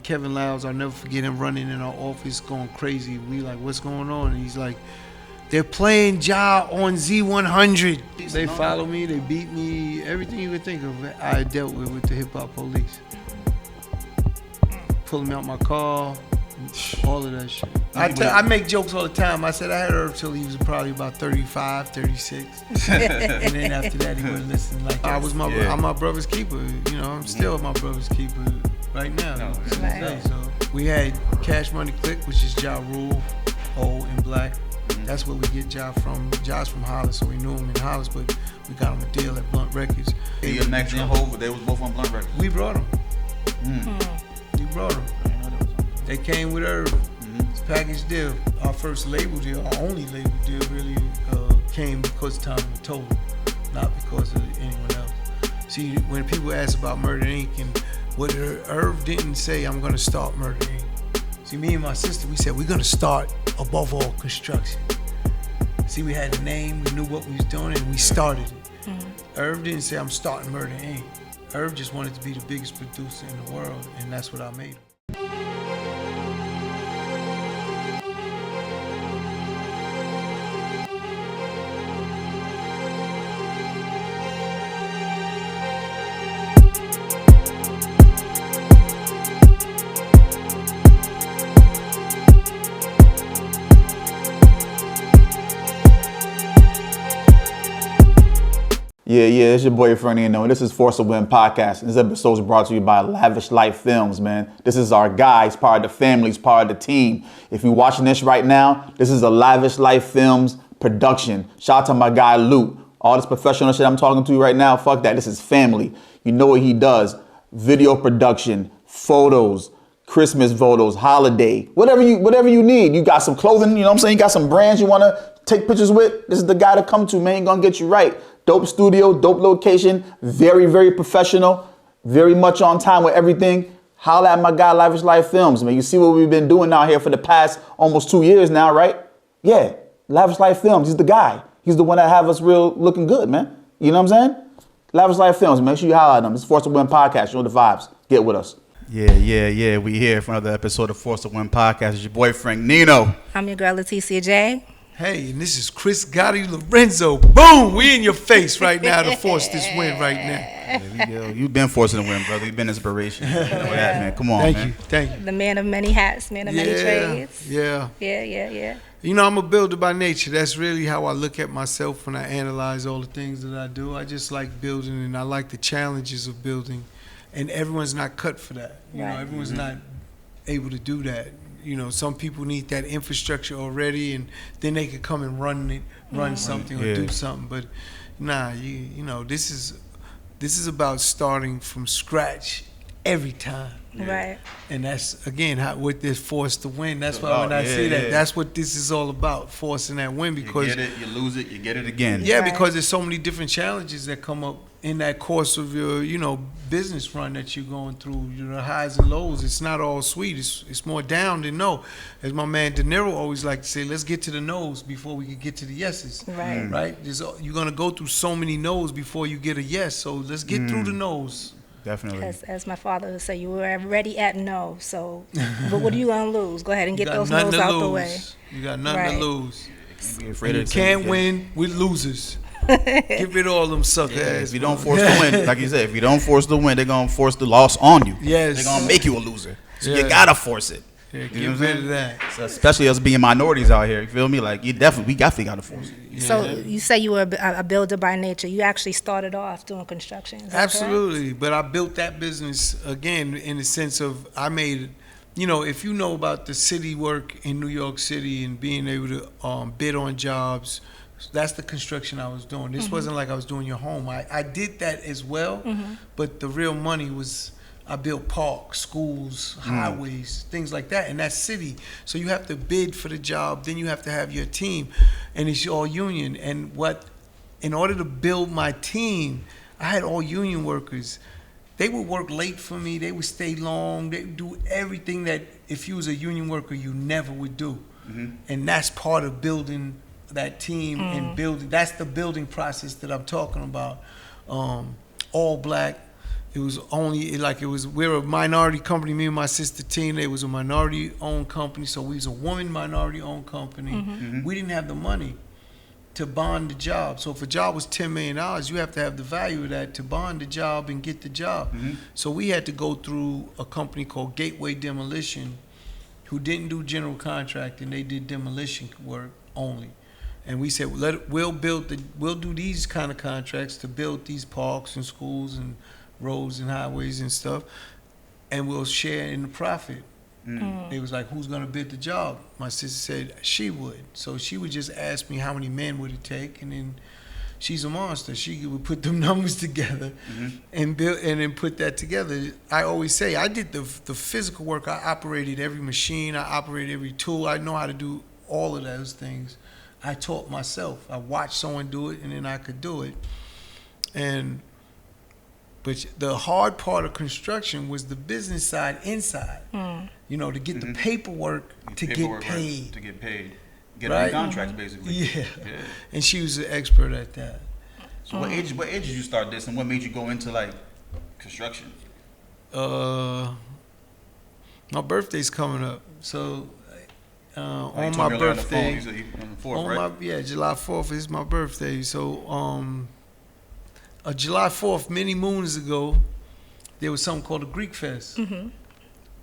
Kevin Lyles, I'll never forget him running in our office going crazy. We like, what's going on? And he's like, they're playing Ja on Z100. They follow me, they beat me, everything you could think of I dealt with the hip hop police. Pulling me out my car, all of that shit. I make jokes all the time. I said I had Irv till he was probably about 35, 36. And then after that, he wouldn't listen. Like I'm my brother's keeper. You know, I'm still my brother's keeper right now. So we had Cash Money Click, which is Ja Rule, old and black. That's where we get Ja from. Ja's from Hollis, so we knew him in Hollis, but we got him a deal at Blunt Records. DMX and Hov, they was both on Blunt Records. We brought them. We brought them. They came with Irv. It's a package deal. Our first label deal, our only label deal really came because Tommy told him, not because of anyone else. See, when people ask about Murder Inc. and what Irv didn't say, I'm going to start Murder Inc. See, me and my sister, we said, we're going to start above all construction. See, we had a name, we knew what we was doing, and we started it. Irv didn't say, I'm starting Murder Inc. Irv just wanted to be the biggest producer in the world, and that's what I made him. Yeah, it's your boy Fernando, and this is Force to Win Podcast. This episode is brought to you by Lavish Life Films, man. This is our guy. He's part of the family. He's part of the team. If you're watching this right now, this is a Lavish Life Films production. Shout out to my guy, Luke. All this professional shit I'm talking to you right now, fuck that. This is family. You know what he does. Video production, photos, Christmas photos, holiday, whatever you need. You got some clothing, you know what I'm saying? You got some brands you want to take pictures with. This is the guy to come to, man. He's going to get you right. Dope studio, dope location, very, very professional, very much on time with everything. Holla at my guy, Lavish Life Films, man. You see what we've been doing out here for the past almost 2 years now, right? Yeah, Lavish Life Films, he's the guy. He's the one that have us real looking good, man. You know what I'm saying? Lavish Life Films, make sure you holla at them. It's Force to Win Podcast. You know the vibes. Get with us. Yeah. We here for another episode of Force to Win Podcast. It's your boyfriend, Nino. I'm your girl, Leticia J. Hey, and this is Chris Gotti Lorenzo. Boom! We in your face right now to force this win right now. You've been forcing to win, brother. You've been inspiration. You know that, man. Come on, man. Thank you. The man of many hats, man of many trades. Yeah. You know, I'm a builder by nature. That's really how I look at myself when I analyze all the things that I do. I just like building, and I like the challenges of building. And everyone's not cut for that. You know, everyone's not able to do that. You know, some people need that infrastructure already, and then they could come and run something or do something. But nah, you know, this is about starting from scratch every time. Right. And that's again what this force to win. That's why when I say that, that's what this is all about, forcing that win. Because you get it, you lose it, you get it again. Yeah, because there's so many different challenges that come up in that course of your, you know, business run that you're going through, you know, highs and lows. It's not all sweet. It's more down than no. As my man De Niro always like to say, let's get to the no's before we can get to the yeses. Right. You're gonna go through so many no's before you get a yes. So let's get through the no's. Definitely. As my father would say, you were already at no. So, but what are you gonna lose? Go ahead and get those no's out the way. You got nothing to lose. You can't win with losers. Give it all them sucker ass. If you don't force the win, like you said, if you don't force the win, they're gonna force the loss on you. Yes. They're gonna make you a loser. So you gotta force it. Yeah, get rid of that. So especially us being minorities out here, you feel me? Like we definitely gotta force it. Yeah. So you say you were a builder by nature. You actually started off doing construction. Is that Absolutely, correct? But I built that business again in the sense of I made, you know, if you know about the city work in New York City and being able to bid on jobs, that's the construction I was doing. This wasn't like I was doing your home. I did that as well, but the real money was I built parks, schools, highways, things like that in that city. So you have to bid for the job, then you have to have your team, and it's all union. And in order to build my team, I had all union workers. They would work late for me. They would stay long. They would do everything that if you was a union worker, you never would do. And that's part of building that team and building. That's the building process that I'm talking about. All black. It was only like we're a minority company. Me and my sister Tina. It was a minority owned company, so we was a woman minority owned company. We didn't have the money to bond the job. So if a job was $10 million, you have to have the value of that to bond the job and get the job. So we had to go through a company called Gateway Demolition, who didn't do general contracting. They did demolition work only. And we said, we'll do these kind of contracts to build these parks and schools and roads and highways and stuff, and we'll share in the profit. They was like, who's gonna bid the job? My sister said she would. So she would just ask me how many men would it take, and then she's a monster. She would put them numbers together and build, and then put that together. I always say I did the physical work. I operated every machine. I operated every tool. I know how to do all of those things. I taught myself. I watched someone do it, and then I could do it. But the hard part of construction was the business side inside. You know, to get the paperwork to get paid. Get right? on contracts, basically. Yeah. And she was an expert at that. So what age did you start this, and what made you go into like construction? My birthday's coming up, so on you my told me earlier on the phone, birthday, you said on the 4th, right? July 4th is my birthday. So July 4th, many moons ago, there was something called a Greek Fest.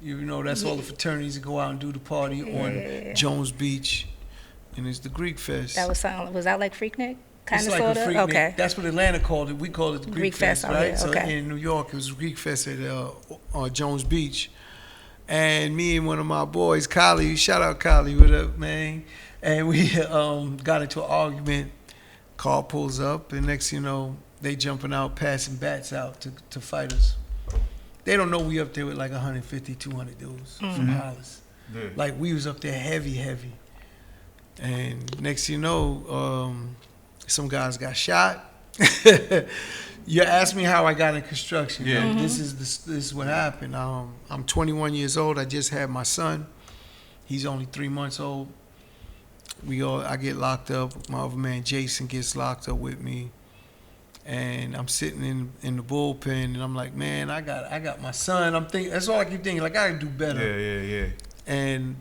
You know, that's all the fraternities that go out and do the party on Jones Beach, and it's the Greek Fest. That was that like Freaknik? Kind It's of, like sort a of? Freaknik. Okay. That's what Atlanta called it. We call it the Greek Fest, right? So okay. So in New York, it was Greek Fest at Jones Beach. And me and one of my boys, Kylie, shout out Kylie, what up, man? And we got into an argument. Car pulls up, and next thing you know, they jumping out, passing bats out to fight us. They don't know we up there with like 150, 200 dudes from Hollis. Yeah. Like we was up there heavy. And next thing you know, some guys got shot. You asked me how I got in construction. Yeah. This is what happened. I'm 21 years old. I just had my son. He's only 3 months old. I get locked up. My other man Jason gets locked up with me. And I'm sitting in the bullpen, and I'm like, man, I got my son. I'm thinking, that's all I keep thinking. Like, I gotta do better. Yeah. And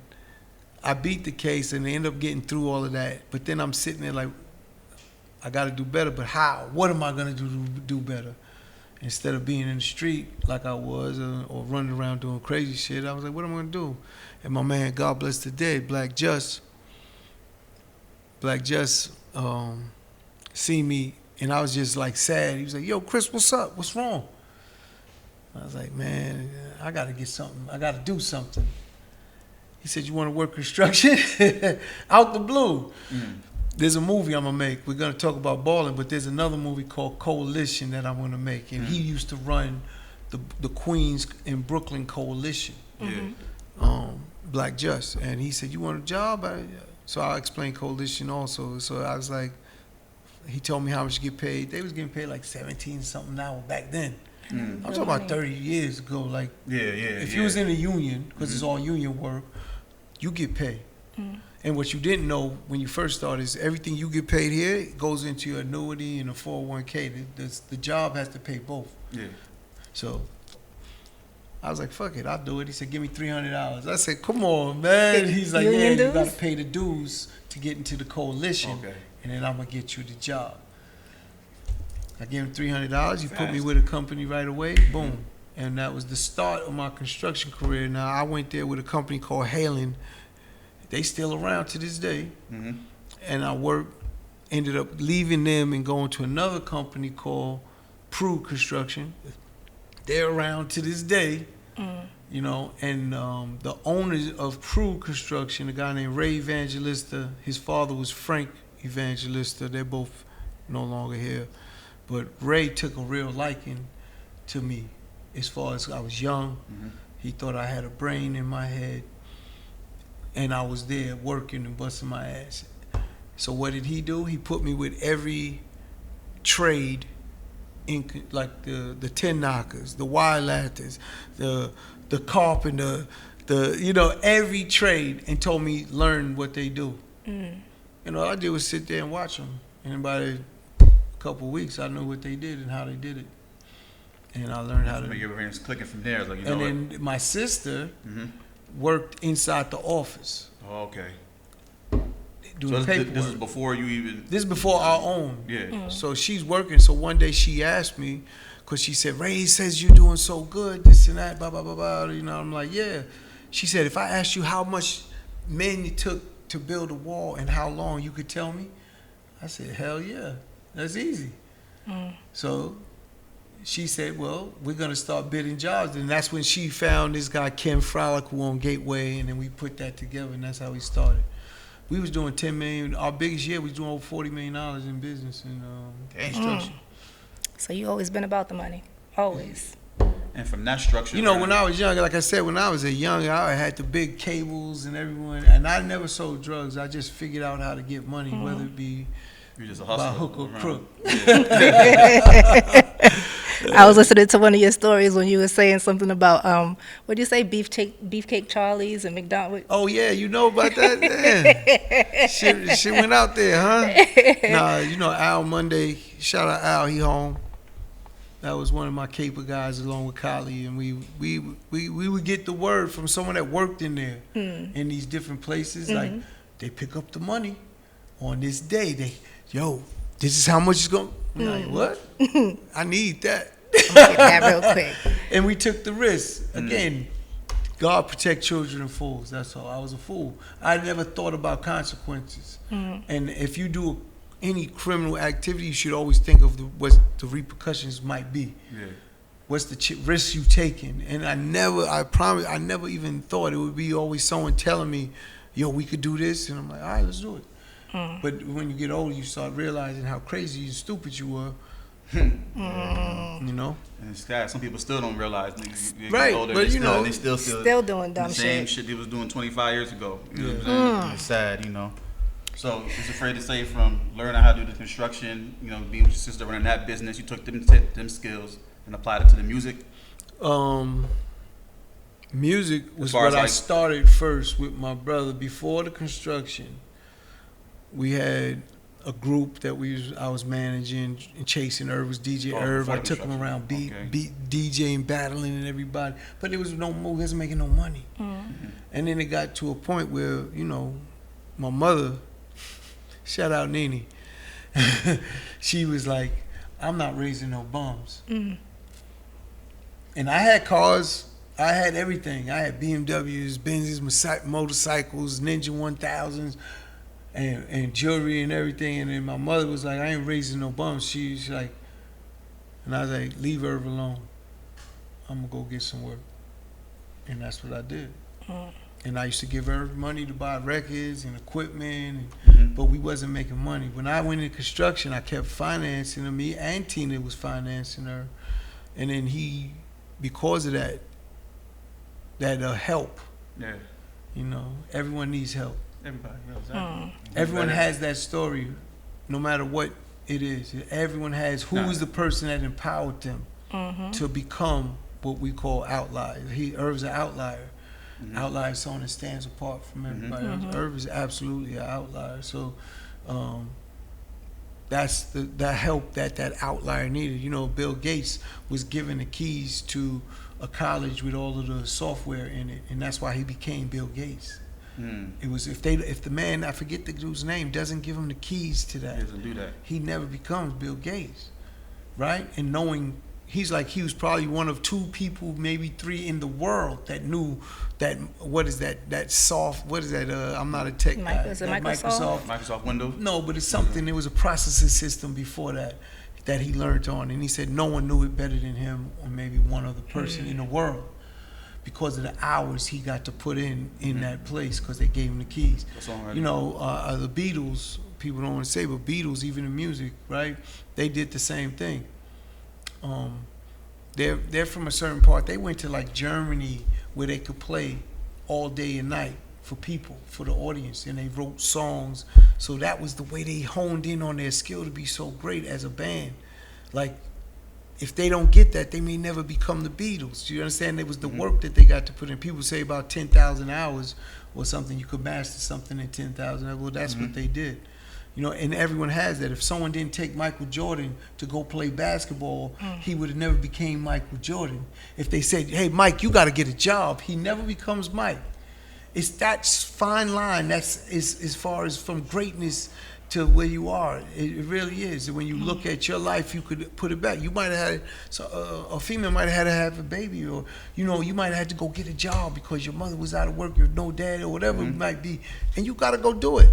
I beat the case, and they end up getting through all of that. But then I'm sitting there like, I gotta do better. But how? What am I gonna do to do better? Instead of being in the street like I was, or running around doing crazy shit, I was like, what am I gonna do? And my man, God bless the dead, Black Just, see me. And I was just like sad. He was like, yo, Chris, what's up? What's wrong? I was like, man, I got to get something. I got to do something. He said, you want to work construction? Out the blue. There's a movie I'm going to make. We're going to talk about balling, but there's another movie called Coalition that I'm going to make. And he used to run the Queens in Brooklyn Coalition, Black Just. And he said, you want a job? So I explained Coalition also. So I was like, he told me how much to get paid. They was getting paid like 17 something an hour back then. I'm talking about 30 years ago. Like, if you was in a union, because it's all union work, you get paid. And what you didn't know when you first started is everything you get paid here goes into your annuity and a 401k. The job has to pay both. Yeah. So I was like, fuck it, I'll do it. He said, give me $300. I said, come on, man. He's like, Union yeah, dues? you got to pay the dues to get into the coalition. Okay. And then I'm going to get you the job. I gave him $300. He put me with a company right away. Boom. And that was the start of my construction career. Now, I went there with a company called Halen. They still around to this day. And I ended up leaving them and going to another company called Prue Construction. They're around to this day. You know, and the owners of Prue Construction, a guy named Ray Evangelista, his father was Frank Evangelista. They're both no longer here. But Ray took a real liking to me as far as I was young. He thought I had a brain in my head. And I was there working and busting my ass. So what did he do? He put me with every trade, like the tin knockers, the wire lathers, the carpenter, every trade, and told me learn what they do. All I did was sit there and watch them. And about a couple of weeks, I knew what they did and how they did it. and I learned how to. Your brain's clicking from there, like you know. And And then my sister worked inside the office oh, okay. doing So paperwork. this is before you even. This is before our own. Yeah. So she's working. So one day she asked me, because she said, Ray says you're doing so good, this and that, blah, blah, blah, blah. You know, I'm like, yeah. She said, if I asked you how much men you took to build a wall and how long, you could tell me? I said, hell yeah. That's easy. So she said, well, we're going to start bidding jobs. And that's when she found this guy, Ken Frolic, who owned Gateway, and then we put that together, and that's how we started. We was doing $10 million. Our biggest year, we was doing over $40 million in business and construction. So you always been about the money, always. And from that structure, You know, when I was young, like I said, when I was a young, I had the big cables and everyone, and I never sold drugs. I just figured out how to get money, whether it be you're just a by hustler. hook or crook. I was listening to one of your stories when you were saying something about what did you say, beefcake Charlies and McDonald's. Oh yeah, you know about that? Yeah. Shit went out there, huh? Nah, you know Al Monday. Shout out Al, he home. That was one of my caper guys along with Kali, and we would get the word from someone that worked in there in these different places. Like they pick up the money on this day. Yo, this is how much it's going. I'm like, what? I need that. Get that real quick. And we took the risk. Again, God protect children and fools. That's all. I was a fool. I never thought about consequences. And if you do any criminal activity, you should always think of what the repercussions might be. Yeah. What's the risk you taking? And I never even thought it would be always someone telling me, yo, we could do this. And I'm like, all right, let's do it. But when you get older, you start realizing how crazy and stupid you were. You know? And it's sad. Some people still don't realize. They Right, get older, but they you know, they still doing dumb the same shit. shit they was doing 25 years ago. You know what I'm saying? It's sad, you know. So it's afraid to say from learning how to do the construction, you know, being with your sister running that business, you took them skills and applied it to the music. Music was As far what as, I like- started first with my brother. Before the construction, we had a group that I was managing and chasing. Irv was DJ Oh, Irv. before I the took him construction. around Okay. DJing, battling and everybody. But it was he wasn't making no money. And then it got to a point where, you know, my mother, shout out Nene, she was like, I'm not raising no bums. And I had cars. I had everything. I had BMWs, Benzes, motorcycles, Ninja 1000s, and jewelry and everything. And then my mother was like, I ain't raising no bums. She's like, and I was like, leave Irv alone. I'm going to go get some work. And that's what I did. And I used to give Irv money to buy records and equipment, but we wasn't making money. When I went into construction, I kept financing her. Me and Tina was financing her. And then because of that help, Yeah. you know, everyone needs help. Everybody knows that. Everyone has that story, no matter what it is. Everyone has who was the person that empowered them to become what we call outliers. Irv's an outlier. Outlier is someone that stands apart from everybody else. Irv is absolutely an outlier. So that's the help that outlier needed. You know, Bill Gates was given the keys to a college with all of the software in it, and that's why he became Bill Gates. It was if the man, I forget the dude's name, doesn't give him the keys to that, He doesn't do that. he never becomes Bill Gates, right? And knowing he was probably one of 2 people, maybe 3 in the world that knew that I'm not a tech guy. Is it That Microsoft? Microsoft Windows. No, but it's something. It was a processing system before that he learned on, and he said no one knew it better than him, or maybe one other person in the world, because of the hours he got to put in that place, because they gave him the keys. That's all right. You know, the Beatles. People don't want to say, but Beatles, even in music, right? They did the same thing. They're from a certain part. They went to like Germany, where they could play all day and night for people, for the audience, and they wrote songs. So that was the way they honed in on their skill to be so great as a band. Like, if they don't get that, they may never become the Beatles. Do you understand? It was the work that they got to put in. People say about 10,000 hours or something. You could master something in 10,000 hours. Well, that's what they did. You know, and everyone has that. If someone didn't take Michael Jordan to go play basketball, he would have never became Michael Jordan. If they said, hey, Mike, you got to get a job, he never becomes Mike. It's that fine line. That's as far as from greatness to where you are. It really is. And when you look at your life, you could put it back. You might have had, a female might have had to have a baby, or, you know, you might have had to go get a job because your mother was out of work, you're no dad, or whatever it might be. And you got to go do it.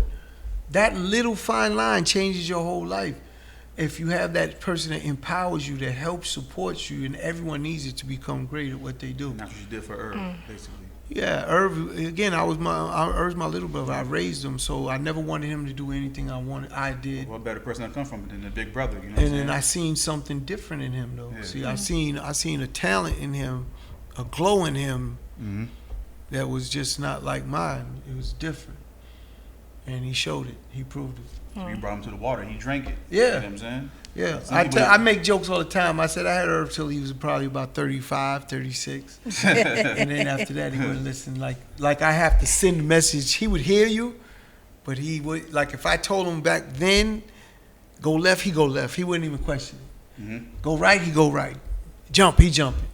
That little fine line changes your whole life. If you have that person that empowers you, that helps, supports you, and everyone needs it to become great at what they do. And that's what you did for Irv, basically. Yeah, Irv. Again, Irv's my little brother. I raised him, so I never wanted him to do anything I wanted. I did. What better person to come from than the big brother? You know. And then I seen something different in him, though. Yeah. See, I seen a talent in him, a glow in him, that was just not like mine. It was different. And he showed it. He proved it. So you brought him to the water. He drank it. Yeah. You know what I'm saying? Yeah. Some I make jokes all the time. I said I had Irv till he was probably about 35, 36. And then after that, he wouldn't listen. Like I have to send a message. He would hear you, but he would, like if I told him back then, go left, he go left. He wouldn't even question it. Go right, he go right. Jump, he jumping.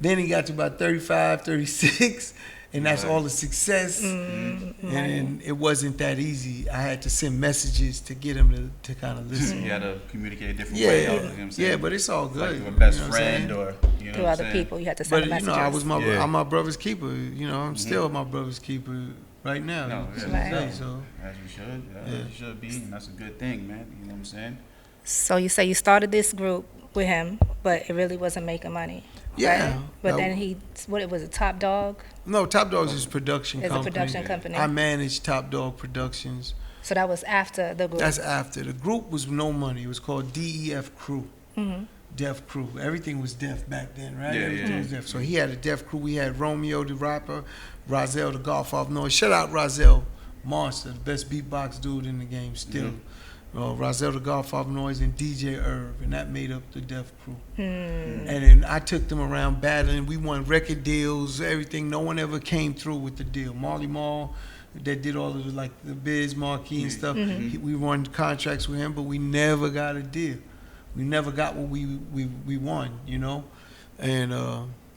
Then he got to about 35, 36. And that's all the success. And it wasn't that easy. I had to send messages to get him to kind of listen. You had to communicate a different way. You know what I'm saying? Yeah, but it's all good. Like your best you know what I'm friend saying? or, you know To what I'm other saying? people, you had to send But messages. you know, I'm my brother's keeper. You know, I'm still my brother's keeper right now. No, to yeah, this day, Right. so. As you should. As you should be. And that's a good thing, man. You know what I'm saying? So you say you started this group with him, but it really wasn't making money. Yeah. Right? But No. then what was it, Top Dog? No, Top Dog's is production It's a company. production company. I manage Top Dog Productions. So that was after the group. That's after. The group was no money. It was called DEF Crew. Deaf Crew. Everything was deaf back then, right? Yeah, Everything yeah. was deaf. So he had a deaf crew. We had Romeo the rapper, Rozelle the golf-off noise. Shout out Rozelle, monster, the best beatbox dude in the game still. Rozelle the golf-off noise and DJ Irv, and that made up the deaf crew. And then I took them around battling. We won record deals, everything. No one ever came through with the deal. Marley Marl, that did all of the, like the Biz Marquee and stuff. We won contracts with him, but we never got a deal. We never got what we won, you know. And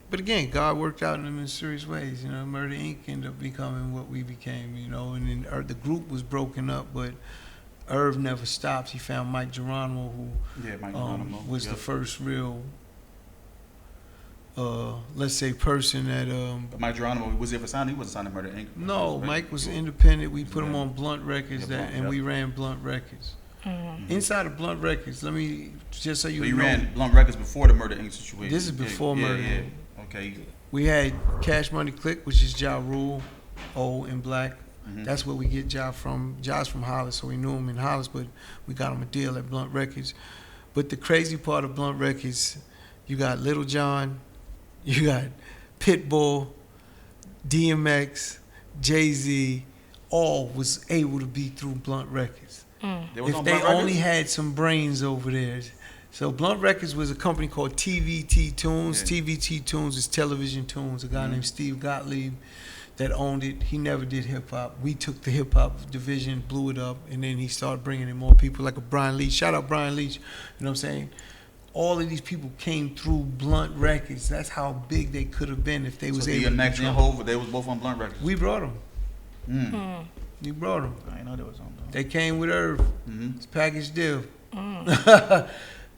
but again, God worked out in them in serious ways. You know, Murder Inc. ended up becoming what we became, you know. And then the group was broken up, but Irv never stopped. He found Mike Geronimo, who Mike Geronimo. was the first real, let's say, person that. But Mike Geronimo, was he ever signed? He wasn't signed to Murder Inc. No, right? Mike was independent. We put him on Blunt Records, Yeah, Blunt, and we ran Blunt Records. Inside of Blunt Records, let me just so you So you know, ran Blunt Records before the Murder Inc. situation. This is before Murder Inc. Okay. we had Cash Money Click, which is Ja Rule, O and Black. That's where we get Ja from. Ja's from Hollis, so we knew him in Hollis, but we got him a deal at Blunt Records. But the crazy part of Blunt Records, you got Little John, you got Pitbull, DMX, Jay-Z, all was able to be through Blunt Records. They was If on they Blunt only Records? had some brains over there. So Blunt Records was a company called TVT Tunes. Yeah. TVT Tunes is Television Tunes. A guy named Steve Gottlieb that owned it. He never did hip hop. We took the hip hop division, blew it up, and then he started bringing in more people like a Brian Leach. Shout out Brian Leach. You know what I'm saying? All of these people came through Blunt Records. That's how big they could have been if they was So able to DMX and control. Hov, they was both on Blunt Records. We brought them. We brought them. I didn't know they was on Blunt. They came with Irv. It's a package deal.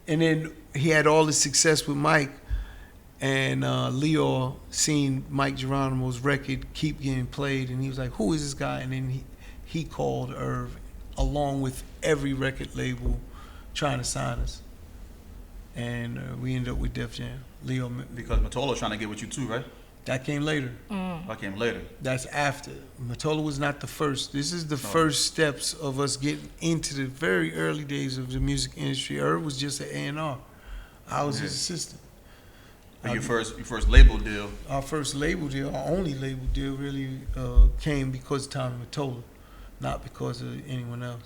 And then he had all the success with Mike. And Leo seen Mike Geronimo's record keep getting played. And he was like, who is this guy? And then he called Irv along with every record label trying to sign us. And we ended up with Def Jam. Leo, Because Mottola trying to get with you too, right? that came later. I came later. That's after. Mottola was not the first. This is the first steps of us getting into the very early days of the music industry. Irv was just an A&R. I was his assistant. Your first label deal. Our first label deal, our only label deal, really came because of Tommy Mottola, not because of anyone else.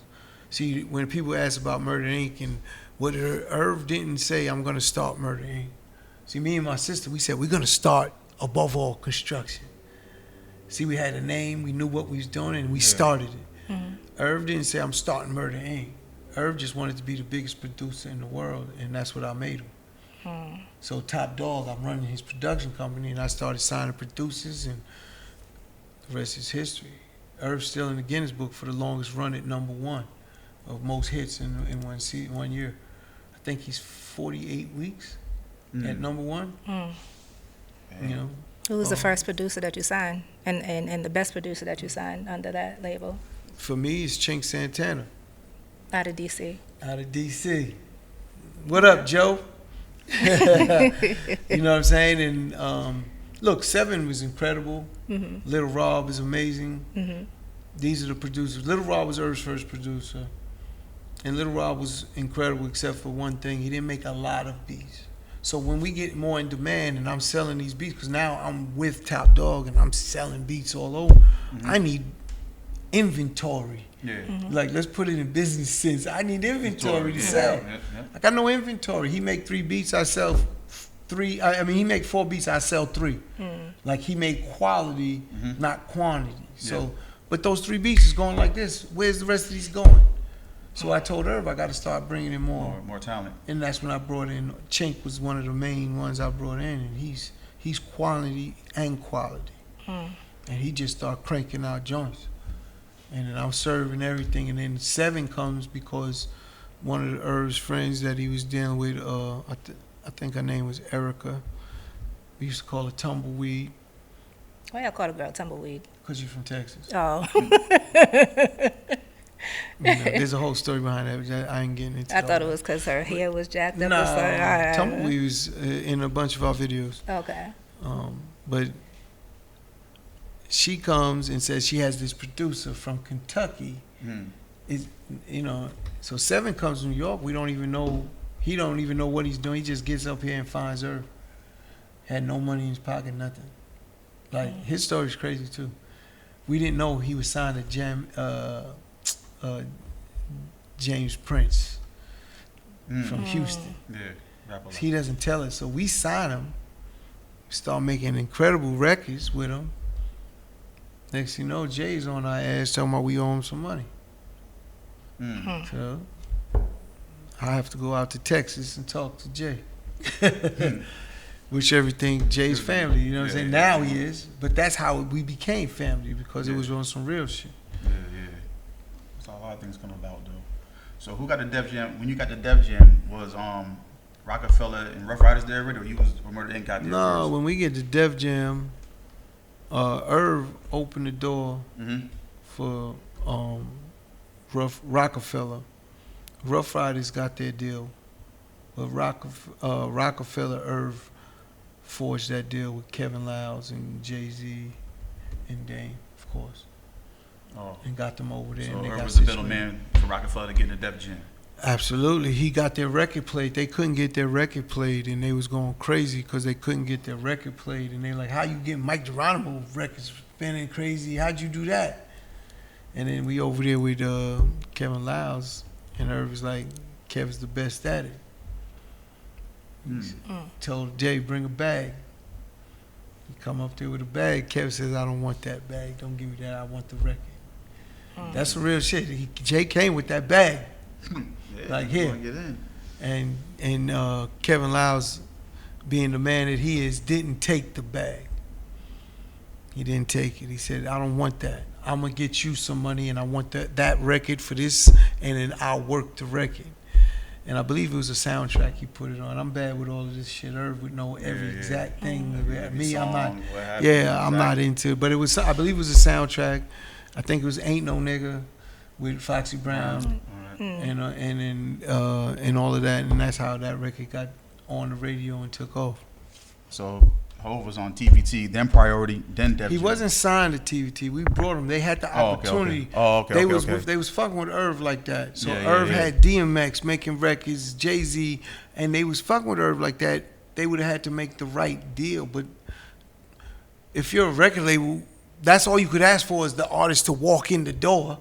See, when people ask about Murder Inc. and what Irv didn't say, I'm going to start Murder Inc. See, me and my sister, we said we're going to start above all construction. See, we had a name, we knew what we was doing, and we started it. Irv didn't say I'm starting Murder Inc. Irv just wanted to be the biggest producer in the world, and that's what I made him. So Top Dog, I'm running his production company, and I started signing producers, and the rest is history. Irv's still in the Guinness Book for the longest run at #1 of most hits in 1 year. I think he's 48 weeks at #1. You know, Who was the first producer that you signed, and the best producer that you signed under that label? for me, it's Chink Santana Out of DC. out of DC. What up, Joe? You know what I'm saying? And look, Seven was incredible. Little Rob is amazing. These are the producers. Little Rob was Irv's first producer. And Little Rob was incredible except for one thing. He didn't make a lot of beats. So when we get more in demand and I'm selling these beats, because now I'm with Top Dog and I'm selling beats all over, I need inventory. Yeah. Like, let's put it in business sense. I need inventory to sell. Yeah. I got no inventory. He make 3 beats, I sell 3. I mean, he make 4 beats, I sell 3. Like, he made quality, not quantity. So, but those 3 beats is going like this. Where's the rest of these going? So I told Irv I got to start bringing in More talent. and that's when I brought in Chink. Was one of the main ones I brought in, and he's quantity and quality, and he just started cranking out joints, and then I'm serving everything, and then Seven comes because one of the Irv's friends that he was dealing with, I think her name was Erica. We used to call her Tumbleweed Why y'all call a girl tumbleweed? because you're from Texas. Oh, You know, there's a whole story behind that. But I ain't getting into. I thought it was because her hair was jacked up No, or something. All right. Tumbleweed was in a bunch of our videos. Okay. But she comes and says she has this producer from Kentucky. Is so Seven comes to New York. We don't even know. He don't even know what he's doing. He just gets up here and finds her. Had no money in his pocket, nothing. Like his story's crazy too. We didn't know he was signed to James Prince from Houston. Yeah. He doesn't tell us, so we sign him. Start making incredible records with him. Next thing you know, Jay's on our ass talking about we owe him some money. So I have to go out to Texas and talk to Jay. Which everything, Jay's family, you know what I'm saying? Now he is, but that's how we became family because it was on some real shit. Yeah. That's how a lot of things come about, though. So who got the Def Jam? When you got the Def Jam, was Rockefeller and Rough Riders there already, or Murder Inc. got there No, first? when we get to Def Jam, Irv opened the door for Rockefeller. Rough Riders got their deal, but Rockefeller, Irv forged that deal with Kevin Liles and Jay-Z and Dame, of course, and got them over there. So and they Irv got was the situated. middleman for Rockefeller to get in the Def Jam. Absolutely. He got their record played. They couldn't get their record played, and they was going crazy because they couldn't get their record played. And they like, how you get Mike Geronimo records spinning crazy? How'd you do that? And then we over there with Kevin Liles, and Irv was like, Kevin's the best at it. Told Jay, bring a bag. He come up there with a bag. Kevin says, I don't want that bag. Don't give me that. I want the record. That's some real shit. Jay came with that bag. Like here. Get in. And Kevin Liles, being the man that he is, didn't take the bag. He didn't take it. He said, I don't want that. I'm going to get you some money, and I want that record for this, and then I'll work the record. And I believe it was a soundtrack he put it on. I'm bad with all of this shit. Irv would know every exact thing. Me, I'm not. I'm not into it. But it was. I believe it was a soundtrack. I think it was "Ain't No Nigga" with Foxy Brown, and all of that. And that's how that record got on the radio and took off. So Hov was on TVT, then Priority, then Def He Jam. wasn't signed to TVT. We brought him. They had the opportunity. They was fucking with Irv like that. So Irv had DMX making records, Jay-Z, and they was fucking with Irv like that. They would have had to make the right deal. But if you're a record label, that's all you could ask for is the artist to walk in the door,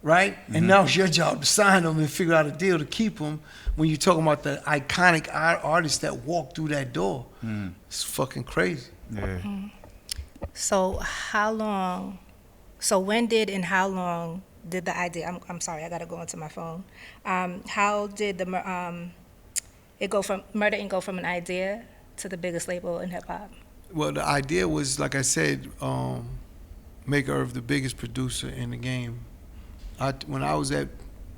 right? And now it's your job to sign them and figure out a deal to keep them. When you're talking about the iconic artists that walk through that door, it's fucking crazy. Yeah. So how long? So when did and how long did the idea? I'm sorry, I gotta go into my phone. How did it go from Murder Inc. go from an idea to the biggest label in hip hop? Well, the idea was, like I said, make Irv the biggest producer in the game. When I was at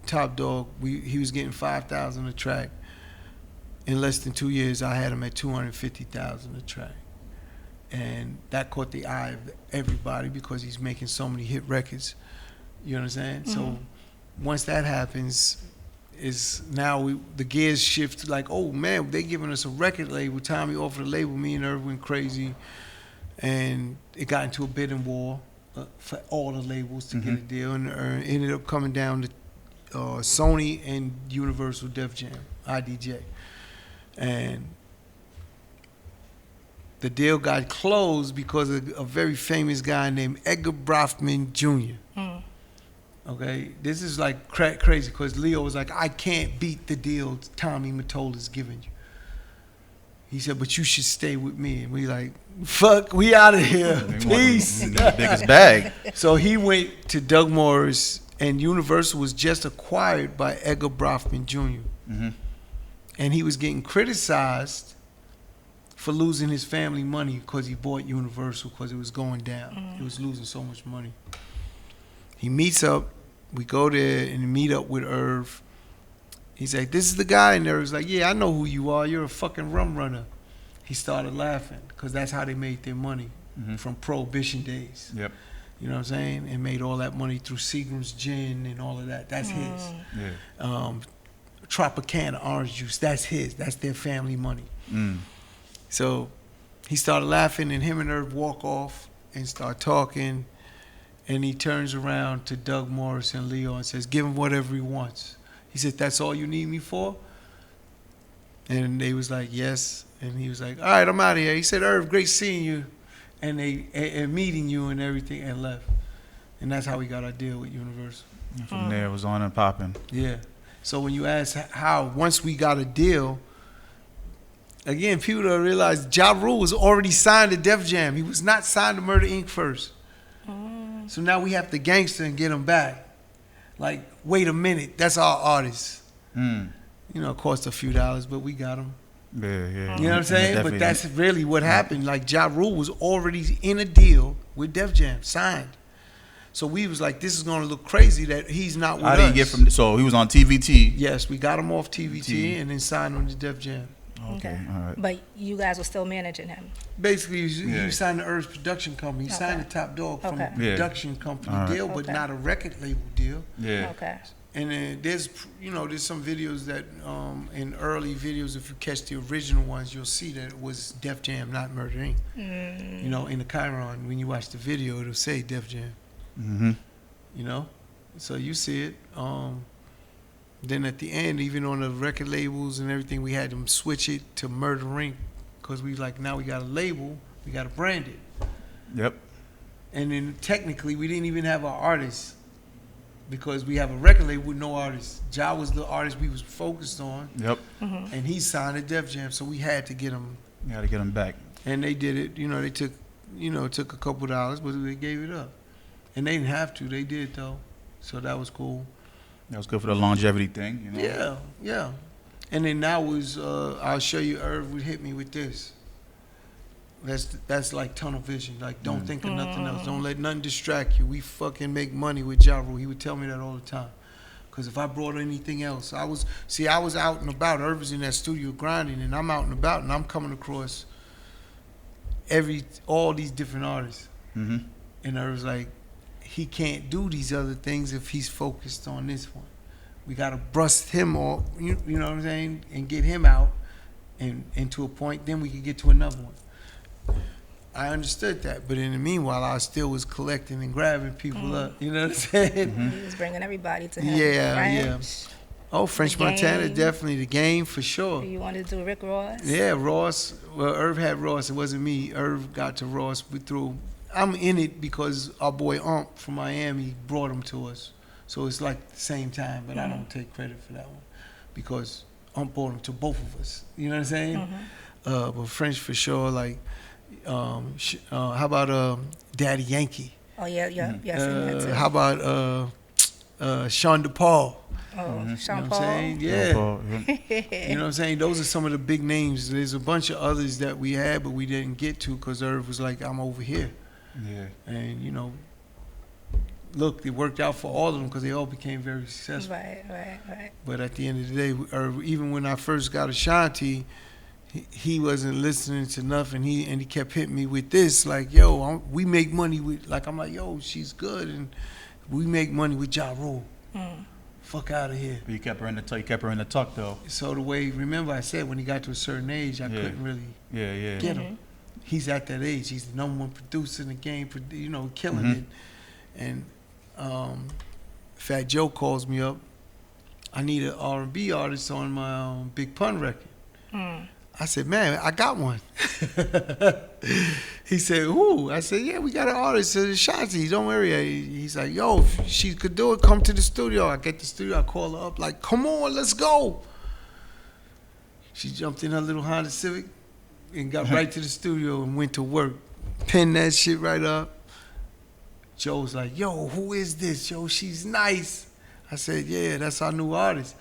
Top Dog, he was getting 5,000 a track. In less than 2 years, I had him at 250,000 a track, and that caught the eye of everybody because he's making so many hit records. You know what I'm saying? Mm-hmm. So once that happens, is now the gears shift. Like, oh man, they giving us a record label. Tommy offered a label. Me and Irv went crazy, and it got into a bidding war for all the labels to get a deal, and ended up coming down to Sony and Universal Def Jam, IDJ, and the deal got closed because of a very famous guy named Edgar Brofman Jr. Okay, this is like crazy because Leo was like, I can't beat the deal Tommy Mottola's giving you. He said, but you should stay with me. And we like, fuck, we out of here. Peace. The biggest bag. So he went to Doug Morris, and Universal was just acquired by Edgar Brofman Jr. And he was getting criticized for losing his family money because he bought Universal because it was going down. He was losing so much money. He meets up. We go there and meet up with Irv. He's like, this is the guy. And Irv's like, yeah, I know who you are. You're a fucking rum runner. He started laughing because that's how they made their money from Prohibition days. Yep. You know what I'm saying? And made all that money through Seagram's gin and all of that. That's his. Yeah. Tropicana orange juice. That's his. That's their family money. So he started laughing, and him and Irv walk off and start talking. And he turns around to Doug Morris and Leo and says, give him whatever he wants. He said, that's all you need me for? And they was like, yes. And he was like, all right, I'm out of here. He said, Irv, great seeing you and meeting you and everything, and left. And that's how we got our deal with Universal. And from there, it was on and popping. Yeah. So when you ask how, once we got a deal, again, people don't realize Ja Rule was already signed to Def Jam. He was not signed to Murder Inc. first. So now we have to gangster and get him back. Like, wait a minute, that's our artist. You know, it cost a few dollars, but we got him. Yeah. You know what I'm saying? But that's really what happened. Like, Ja Rule was already in a deal with Def Jam, signed. So we was like, this is going to look crazy that he's not with us. How did he get from? So he was on TVT. Yes, we got him off TVT and then signed him to Def Jam. Okay. All right. But you guys were still managing him. Basically, he signed the Irv's production company. He signed the Top Dog from a production company deal, but not a record label deal. Yeah. Okay. And then there's some videos that in early videos, if you catch the original ones, you'll see that it was Def Jam, not Murder Inc. You know, in the Chiron, when you watch the video, it'll say Def Jam. You know, so you see it. Then at the end, even on the record labels and everything, we had them switch it to Murder Inc. because we like, now we got a label, we got to brand it. Yep. And then technically, we didn't even have our artists because we have a record label with no artists. Ja was the artist we was focused on. Yep. And he signed to Def Jam, so we had to get him. You got to get him back. And they did it. You know, they took, took a couple dollars, but they gave it up. And they didn't have to. They did though, so that was cool. That was good for the longevity thing, you know? Yeah. And then now was, I'll show you, Irv would hit me with this. That's like tunnel vision. Like, don't think of nothing else. Don't let nothing distract you. We fucking make money with Ja Rule. He would tell me that all the time. Because if I brought anything else, I was out and about. Irv was in that studio grinding, and I'm out and about, and I'm coming across all these different artists. And Irv's like, he can't do these other things if he's focused on this one. We got to bust him off, you know what I'm saying, and get him out and to a point, then we could get to another one. I understood that, but in the meanwhile, I still was collecting and grabbing people up, you know what I'm saying? He was bringing everybody to him. Yeah. Oh, French Montana, definitely. The Game, for sure. You wanted to do Rick Ross? Yeah, Ross. Well, Irv had Ross. It wasn't me. Irv got to Ross. I'm in it because our boy Ump from Miami brought him to us. So it's like the same time, but I don't take credit for that one because Ump brought him to both of us. You know what I'm saying? But French for sure. Like, how about Daddy Yankee? Oh yeah, yes. How about Sean DePaul. Oh, Mm-hmm. Sean You know what I'm Paul. saying? Yeah. You know what I'm saying? Those are some of the big names. There's a bunch of others that we had, but we didn't get to because Irv was like, I'm over here. Yeah. And, you know, look, it worked out for all of them because they all became very successful. Right. But at the end of the day, Irv, even when I first got Ashanti, he wasn't listening to nothing. He kept hitting me with this, like, yo, we make money with, like, I'm like, yo, she's good, and we make money with Ja Rule. Fuck out of here. But you kept her in the tuck. You kept her in the tuck though. So the way, remember I said when he got to a certain age, I couldn't really Yeah. get him. He's at that age. He's the number one producer in the game, you know, killing it. And Fat Joe calls me up. I need an R&B artist on my Big Pun record. I said, man, I got one. He said, who? I said, yeah, we got an artist, Ashanti. Don't worry. He's like, yo, if she could do it, come to the studio. I get the studio, I call her up, like, come on, let's go. She jumped in her little Honda Civic and got right to the studio and went to work. Pinned that shit right up. Joe's like, yo, who is this? Yo, she's nice. I said, yeah, that's our new artist.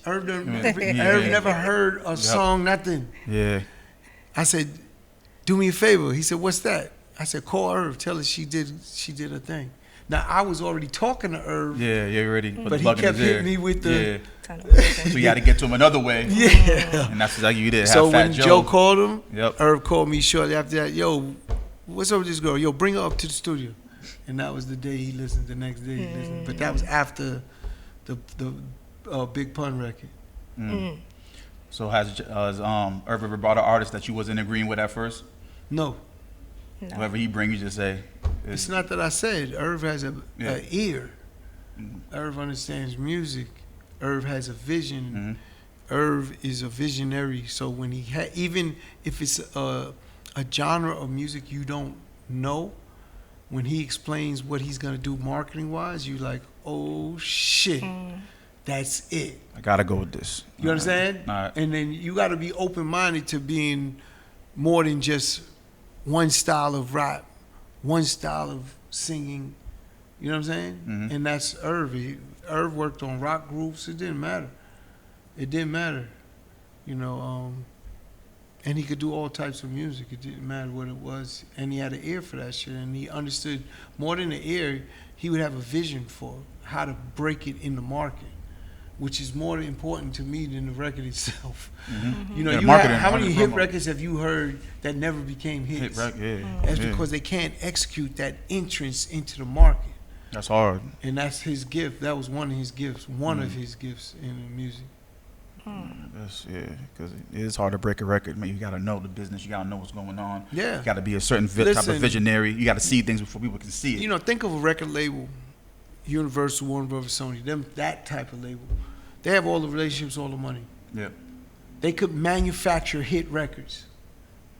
Irv never heard a song, nothing. Yeah. I said, do me a favor. He said, what's that? I said, call Irv. Tell her she did her thing. Now, I was already talking to Irv. Yeah, you're ready. But he kept hitting me with the... So you had to get to him another way. Yeah. And that's exactly you did. Have So Fat when Joe called him, Yep. Irv called me shortly after that. Yo, what's up with this girl? Yo, bring her up to the studio. And that was the day he listened. The next day he listened. But that was after the Big Pun record. So has Irv ever brought an artist that you wasn't agreeing with at first? No. Whoever he bring, you just say. It's not that I said. Irv has a ear. Irv understands music. Irv has a vision. Irv is a visionary. So when he even if it's a genre of music you don't know, when he explains what he's gonna do marketing wise, you like, oh shit, that's it. I gotta go with this. You understand? All right. And then you gotta be open minded to being more than just one style of rap, one style of singing. You know what I'm saying? And that's Irv. Irv worked on rock groups. It didn't matter. You know, and he could do all types of music. It didn't matter what it was. And he had an ear for that shit. And he understood more than the ear, he would have a vision for how to break it in the market, which is more important to me than the record itself. You know, how many hit records have you heard that never became hits? That's because they can't execute that entrance into the market. That's hard. And that's his gift. That was one of his gifts. One of his gifts in the music. Because it is hard to break a record. Man, you gotta know the business. You gotta know what's going on. Yeah. You gotta be a certain type of visionary. You gotta see things before people can see it. You know, think of a record label, Universal, Warner Brothers, Sony. That type of label. They have all the relationships, all the money. Yep. They could manufacture hit records.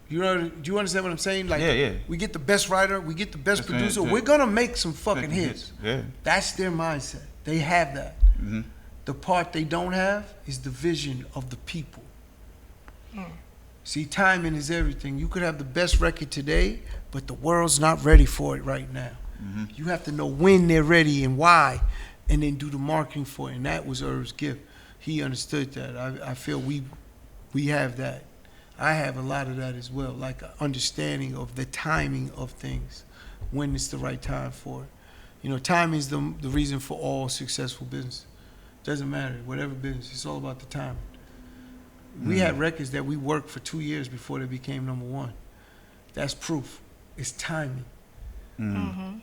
You know? Do you understand what I'm saying? Like, we get the best writer, we get the best producer. We're gonna make some fucking hits. Yeah. That's their mindset. They have that. The part they don't have is the vision of the people. See, timing is everything. You could have the best record today, but the world's not ready for it right now. You have to know when they're ready and why, and then do the marketing for it. And that was Irv's gift. He understood that. I feel we have that. I have a lot of that as well, like an understanding of the timing of things, when it's the right time for it. You know, time is the reason for all successful business. Doesn't matter, whatever business, it's all about the timing. We had records that we worked for 2 years before they became number one. That's proof. It's timing.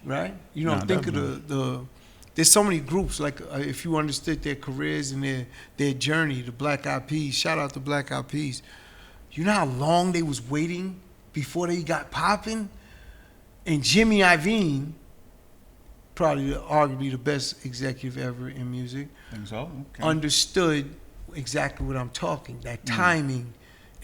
Right? You know, think of there's so many groups, like if you understood their careers and their journey, the Black Eyed Peas, shout out to Black Eyed Peas. You know how long they was waiting before they got popping? And Jimmy Iovine, probably arguably the best executive ever in music, Think so? Okay. understood exactly what I'm talking, that timing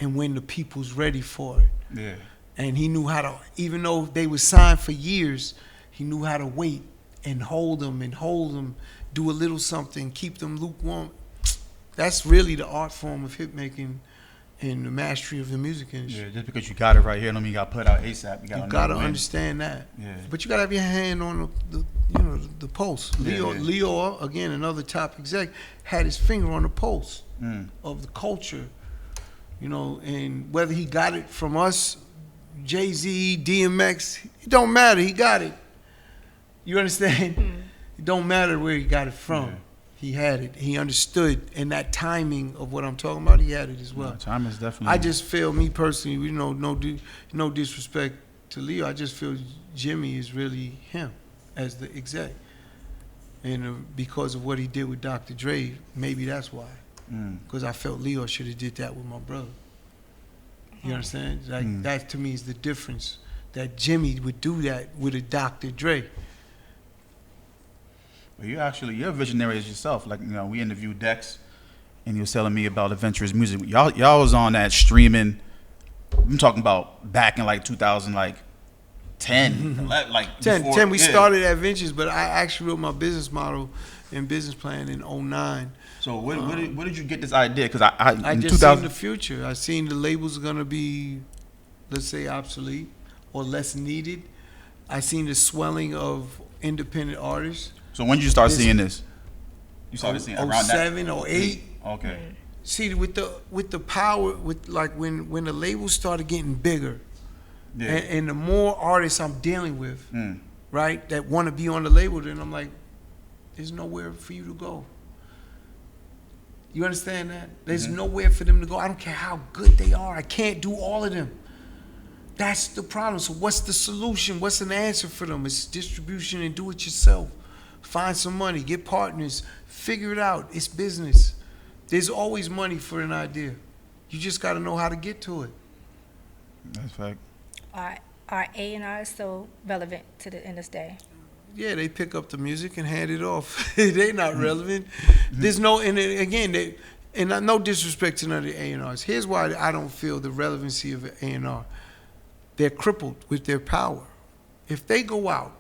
and when the people's ready for it. Yeah. And he knew how to, even though they were signed for years, he knew how to wait and hold them, do a little something, keep them lukewarm. That's really the art form of hit making and the mastery of the music industry. Yeah, just because you got it right here, don't mean you got to put out ASAP. You gotta understand that. Yeah. But you gotta have your hand on the the pulse. Yeah, yeah. Leo, again, another top exec, had his finger on the pulse of the culture, and whether he got it from us, Jay-Z, DMX, it don't matter. He got it. You understand? It don't matter where he got it from. Yeah. He had it. He understood, and that timing of what I'm talking about, he had it as well. No, time is definitely. I just feel, me personally, no disrespect to Leo. I just feel Jimmy is really him as the exec, and because of what he did with Dr. Dre, maybe that's why. Because I felt Leo should have did that with my brother. You understand? Like that to me is the difference. That Jimmy would do that with a Dr. Dre. Well, you're a visionary as yourself. Like, we interviewed Dex, and he was telling me about adventurous music. Y'all was on that streaming. I'm talking about back in like 2010, like 10, before, 10 we yeah. started at Ventures, but I actually wrote my business model and business plan in 2009. So where did you get this idea? Because I in just 2000 seen the future. I seen the labels are gonna be, let's say, obsolete or less needed. I seen the swelling of independent artists. So when did you start seeing this? You started seeing around 07 that? or 08. Okay. See, with the power, with like when the labels started getting bigger, Yeah. and the more artists I'm dealing with, right, that want to be on the label, then I'm like, there's nowhere for you to go. You understand that? There's nowhere for them to go. I don't care how good they are. I can't do all of them. That's the problem. So what's the solution? What's an answer for them? It's distribution and do it yourself. Find some money, get partners, figure it out. It's business. There's always money for an idea. You just got to know how to get to it. That's fact. Are A&R still relevant in this day? Yeah, they pick up the music and hand it off. They're not relevant. There's no, and again, no disrespect to none of the A&Rs. Here's why I don't feel the relevancy of an A&R. They're crippled with their power. If they go out,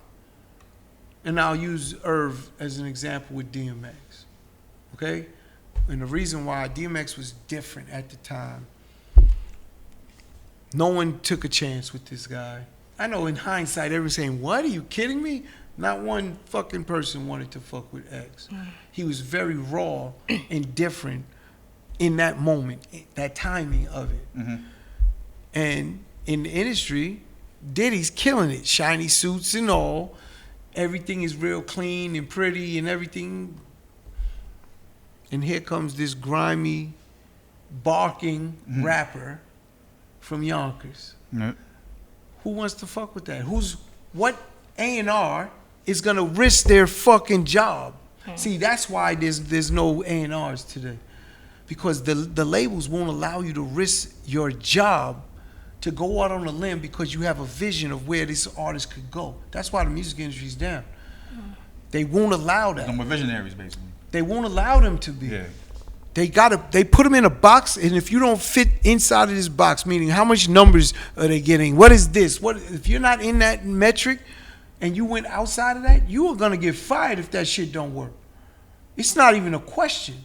and I'll use Irv as an example with DMX, okay? And the reason why DMX was different at the time, no one took a chance with this guy. I know in hindsight, everyone's saying, what, are you kidding me? Not one fucking person wanted to fuck with X. He was very raw and different in that moment, that timing of it. And in the industry, Diddy's killing it. Shiny suits and all. Everything is real clean and pretty and everything. And here comes this grimy, barking rapper from Yonkers. Yep. Who wants to fuck with that? What A&R is gonna risk their fucking job? See, that's why there's no A&Rs today, because the labels won't allow you to risk your job to go out on a limb because you have a vision of where this artist could go. That's why the music industry's down. They won't allow that. No more visionaries, basically. They won't allow them to be. Yeah. They put them in a box, and if you don't fit inside of this box, meaning how much numbers are they getting? What is this? What if you're not in that metric and you went outside of that, you are gonna get fired if that shit don't work. It's not even a question.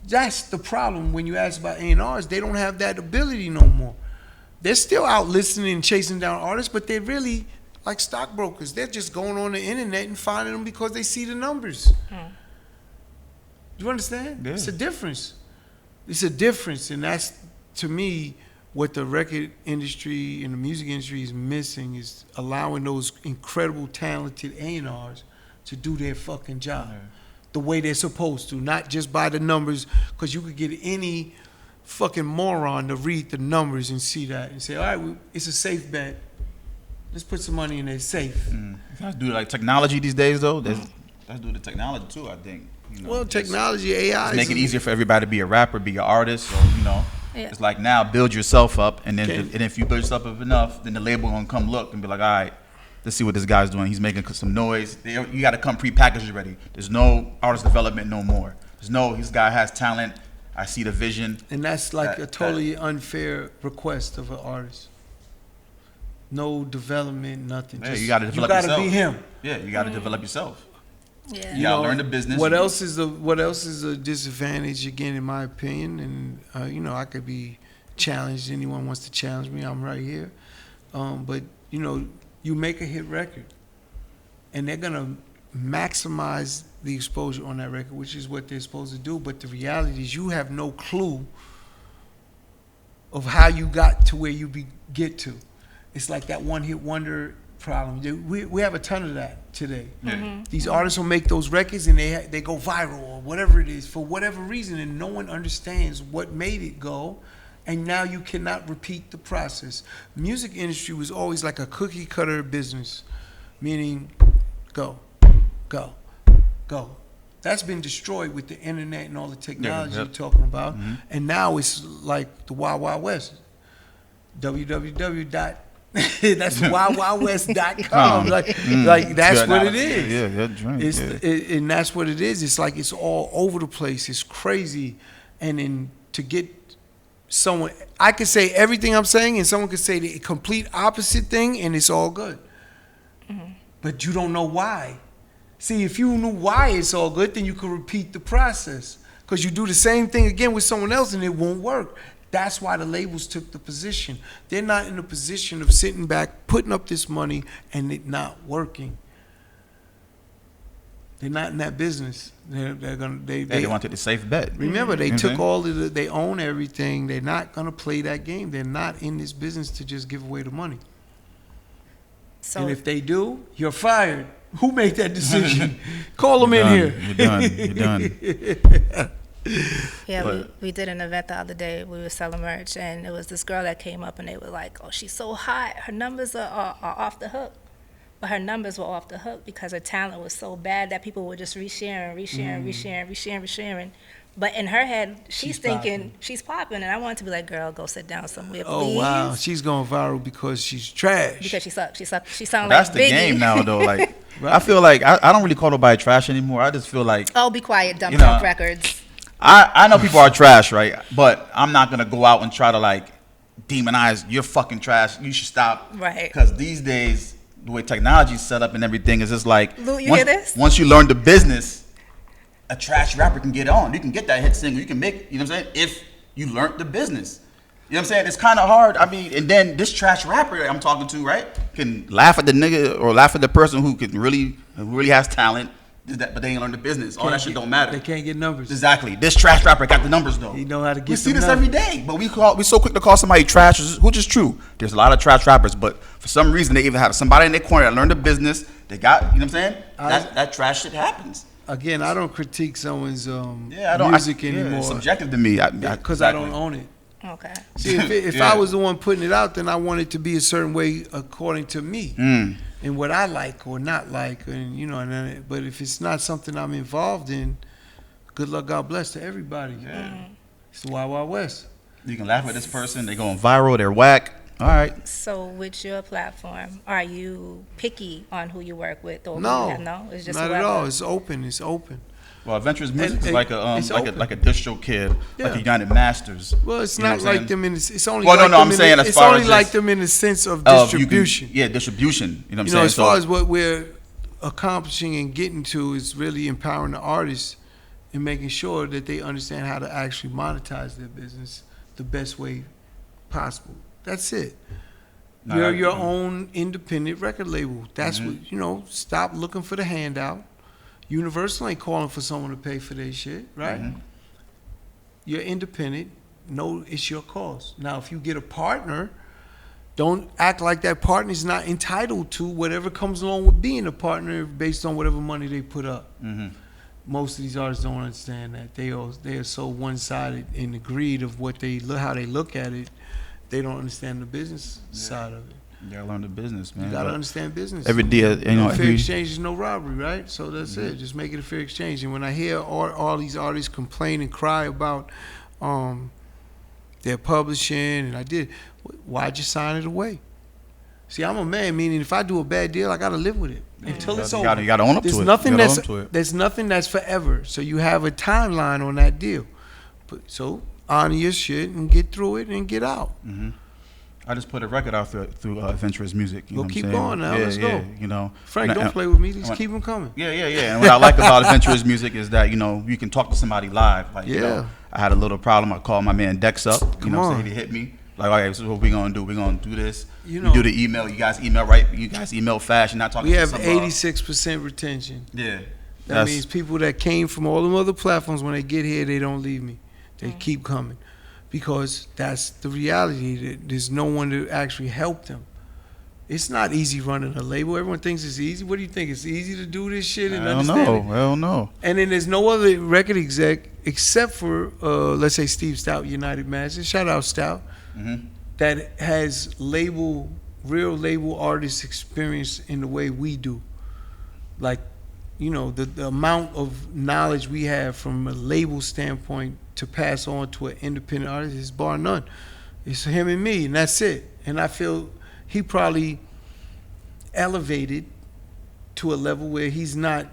That's the problem when you ask about A&Rs. They don't have that ability no more. They're still out listening and chasing down artists, but they're really like stockbrokers. They're just going on the internet and finding them because they see the numbers. You understand? Yeah. It's a difference. It's a difference, and that's, to me, what the record industry and the music industry is missing, is allowing those incredible, talented A&Rs to do their fucking job the way they're supposed to, not just by the numbers, because you could get any fucking moron to read the numbers and see that and say, all right, it's a safe bet. Let's put some money in there, safe. You guys do like technology these days, though. Let's do the technology too, I think. Well, technology, AI. Make it easier for everybody to be a rapper, be an artist. So, it's like now build yourself up, and then and if you build yourself up enough, then the label gonna come look and be like, all right, let's see what this guy's doing. He's making some noise. You got to come prepackaged already. There's no artist development no more. This guy has talent. I see the vision. And that's like a totally unfair request of an artist. No development, nothing. Yeah, you got to develop yourself. yourself. You got to be him. Yeah, you got to develop yourself. Yeah. You got to learn the business. What else is a disadvantage, again, in my opinion, and I could be challenged. Anyone wants to challenge me, I'm right here. But you make a hit record, and they're gonna maximize the exposure on that record, which is what they're supposed to do. But the reality is you have no clue of how you got to where you get to. It's like that one-hit wonder problem. We have a ton of that today. Yeah. These artists will make those records and they go viral or whatever it is for whatever reason, and no one understands what made it go. And now you cannot repeat the process. Music industry was always like a cookie cutter business, meaning go, go, go. That's been destroyed with the internet and all the technology you're talking about. And now it's like the Wild Wild West. www. That's wildwildwest.com. Like that's what it is. Yeah, that drink. And that's what it is. It's like it's all over the place. It's crazy. And then to get someone, I could say everything I'm saying, and someone could say the complete opposite thing, and it's all good. But you don't know why. See, if you knew why it's all good, then you could repeat the process. Because you do the same thing again with someone else, and it won't work. That's why the labels took the position. They're not in a position of sitting back, putting up this money, and it not working. They're not in that business. They wanted the safe bet. Remember, they took all of they own everything. They're not gonna play that game. They're not in this business to just give away the money. So And if they do, you're fired. Who made that decision? Call them in here. You're done. yeah, we did an event the other day. We were selling merch, and it was this girl that came up, and they were like, "Oh, she's so hot. Her numbers are off the hook." But her numbers were off the hook because her talent was so bad that people were just resharing. But in her head, she's thinking she's popping, and I wanted to be like, "Girl, go sit down somewhere, please." Oh wow, she's going viral because she's trash. Because she sucks. She sounds That's like the Biggie. game now, though. Like, I feel like I don't really call nobody trash anymore. I just feel like, Oh, be quiet, dump You know, records. I know people are trash, right? But I'm not gonna go out and try to like demonize. You're fucking trash. You should stop. Right. Because these days, the way technology's set up and everything is just like, Lou, you hear this? Once you learn the business, a trash rapper can get on. You can get that hit single. You can make, you know what I'm saying? If you learned the business. You know what I'm saying? It's kind of hard. I mean, and then this trash rapper I'm talking to, right, can laugh at the nigga or laugh at the person who really has talent, but they ain't learned the business. All that shit don't matter. They can't get numbers. Exactly. This trash rapper got the numbers though. He know how to get We see them this numbers. every day, but we so quick to call somebody trash, which is true. There's a lot of trash rappers, but for some reason they even have somebody in their corner that learned the business. They got, you know what I'm saying? That trash shit happens. Again, I don't critique someone's It's music anymore subjective to me. because I don't own it. Okay. See, if Yeah. I was the one putting it out, then I want it to be a certain way according to me and what I like or not like, and you know. But if it's not something I'm involved in, good luck, God bless to everybody. It's the Wild Wild West. You can laugh at this person. They going viral. They're whack. All right. So with your platform, are you picky on who you work with? Or No, it's just not whoever? at all. It's open. It's open. Well, Adventurous Music is And like a it's open. like a distro kid, like Yeah. a United Masters. Well, it's You know not what I'm like saying? them in. It's only. Well, no, like no, them I'm in saying the, as it's far only as like just- them in the sense of You can- distribution. distribution. You know what I'm You saying? know, as far as what we're accomplishing and getting to is really empowering the artists and making sure that they understand how to actually monetize their business the best way possible. That's it. No, You're I- your own independent record label. That's what, stop looking for the handout. Universal ain't calling for someone to pay for their shit, right? You're independent. No, it's your cause. Now, if you get a partner, don't act like that partner is not entitled to whatever comes along with being a partner based on whatever money they put up. Most of these artists don't understand that. They are so one-sided in the greed of what how they look at it. They don't understand the business side of it. You gotta learn the business, man. You gotta But understand business. every day, fair exchange is no robbery, right? So that's it. Just make it a fair exchange. And when I hear all these artists complain and cry about their publishing, and why'd you sign it away? See, I'm a man, meaning if I do a bad deal, I gotta live with it until it's over. You gotta own up to it. There's nothing that's forever. So you have a timeline on that deal. So honor your shit and get through it and get out. I just put a record out through Adventurous Music. You know what I'm keep saying? going now. Yeah, Let's yeah, go. You know, Frank, And- don't play with me. Just and- keep them coming. Yeah. And what I like about Adventurous Music is that, you can talk to somebody live. Like, Yeah. I had a little problem. I called my man Dex up. Come What I'm on. saying? He hit me. Like, all right, this is what we're gonna do. We're gonna do this. You We know- do the email. You guys email right. You guys email fast. You're not talking. We to have some, 86% retention. Yeah. That means people that came from all them other platforms, when they get here, they don't leave me. They keep coming. Because that's the reality. There's no one to actually help them. It's not easy running a label. Everyone thinks it's easy. What do you think? It's easy to do this shit and I don't understand know. it? I don't know. And then there's no other record exec except for, let's say, Steve Stout, United Masters. Shout out Stout. Mm-hmm. That has real label artist experience in the way we do. Like, you know, the amount of knowledge we have from a label standpoint to pass on to an independent artist is bar none. It's him and me, and that's it. And I feel he probably elevated to a level where he's not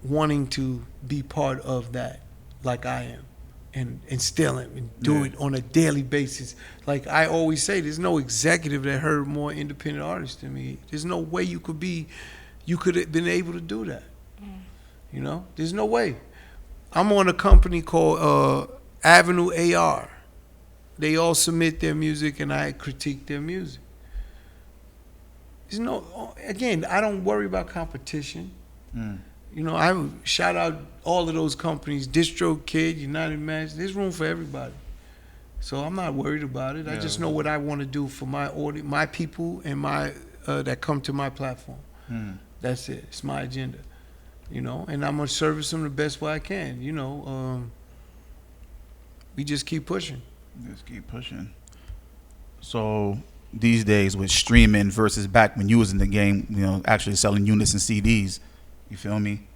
wanting to be part of that like I am. And still am and do it on a daily basis. Like I always say, there's no executive that heard more independent artists than me. There's no way you could have been able to do that. You know, there's no way. I'm on a company called Avenue AR. They all submit their music and I critique their music. There's no, again, I don't worry about competition. You know, I would shout out all of those companies, Distro Kid, United Masters. There's room for everybody. So I'm not worried about it. I just know what I want to do for my audience, my people, and my that come to my platform. That's it. It's my agenda. You know, and I'm gonna service them the best way I can. You know, we just keep pushing. Just keep pushing. So these days with streaming versus back when you was in the game, you know, actually selling units and CDs, you feel me?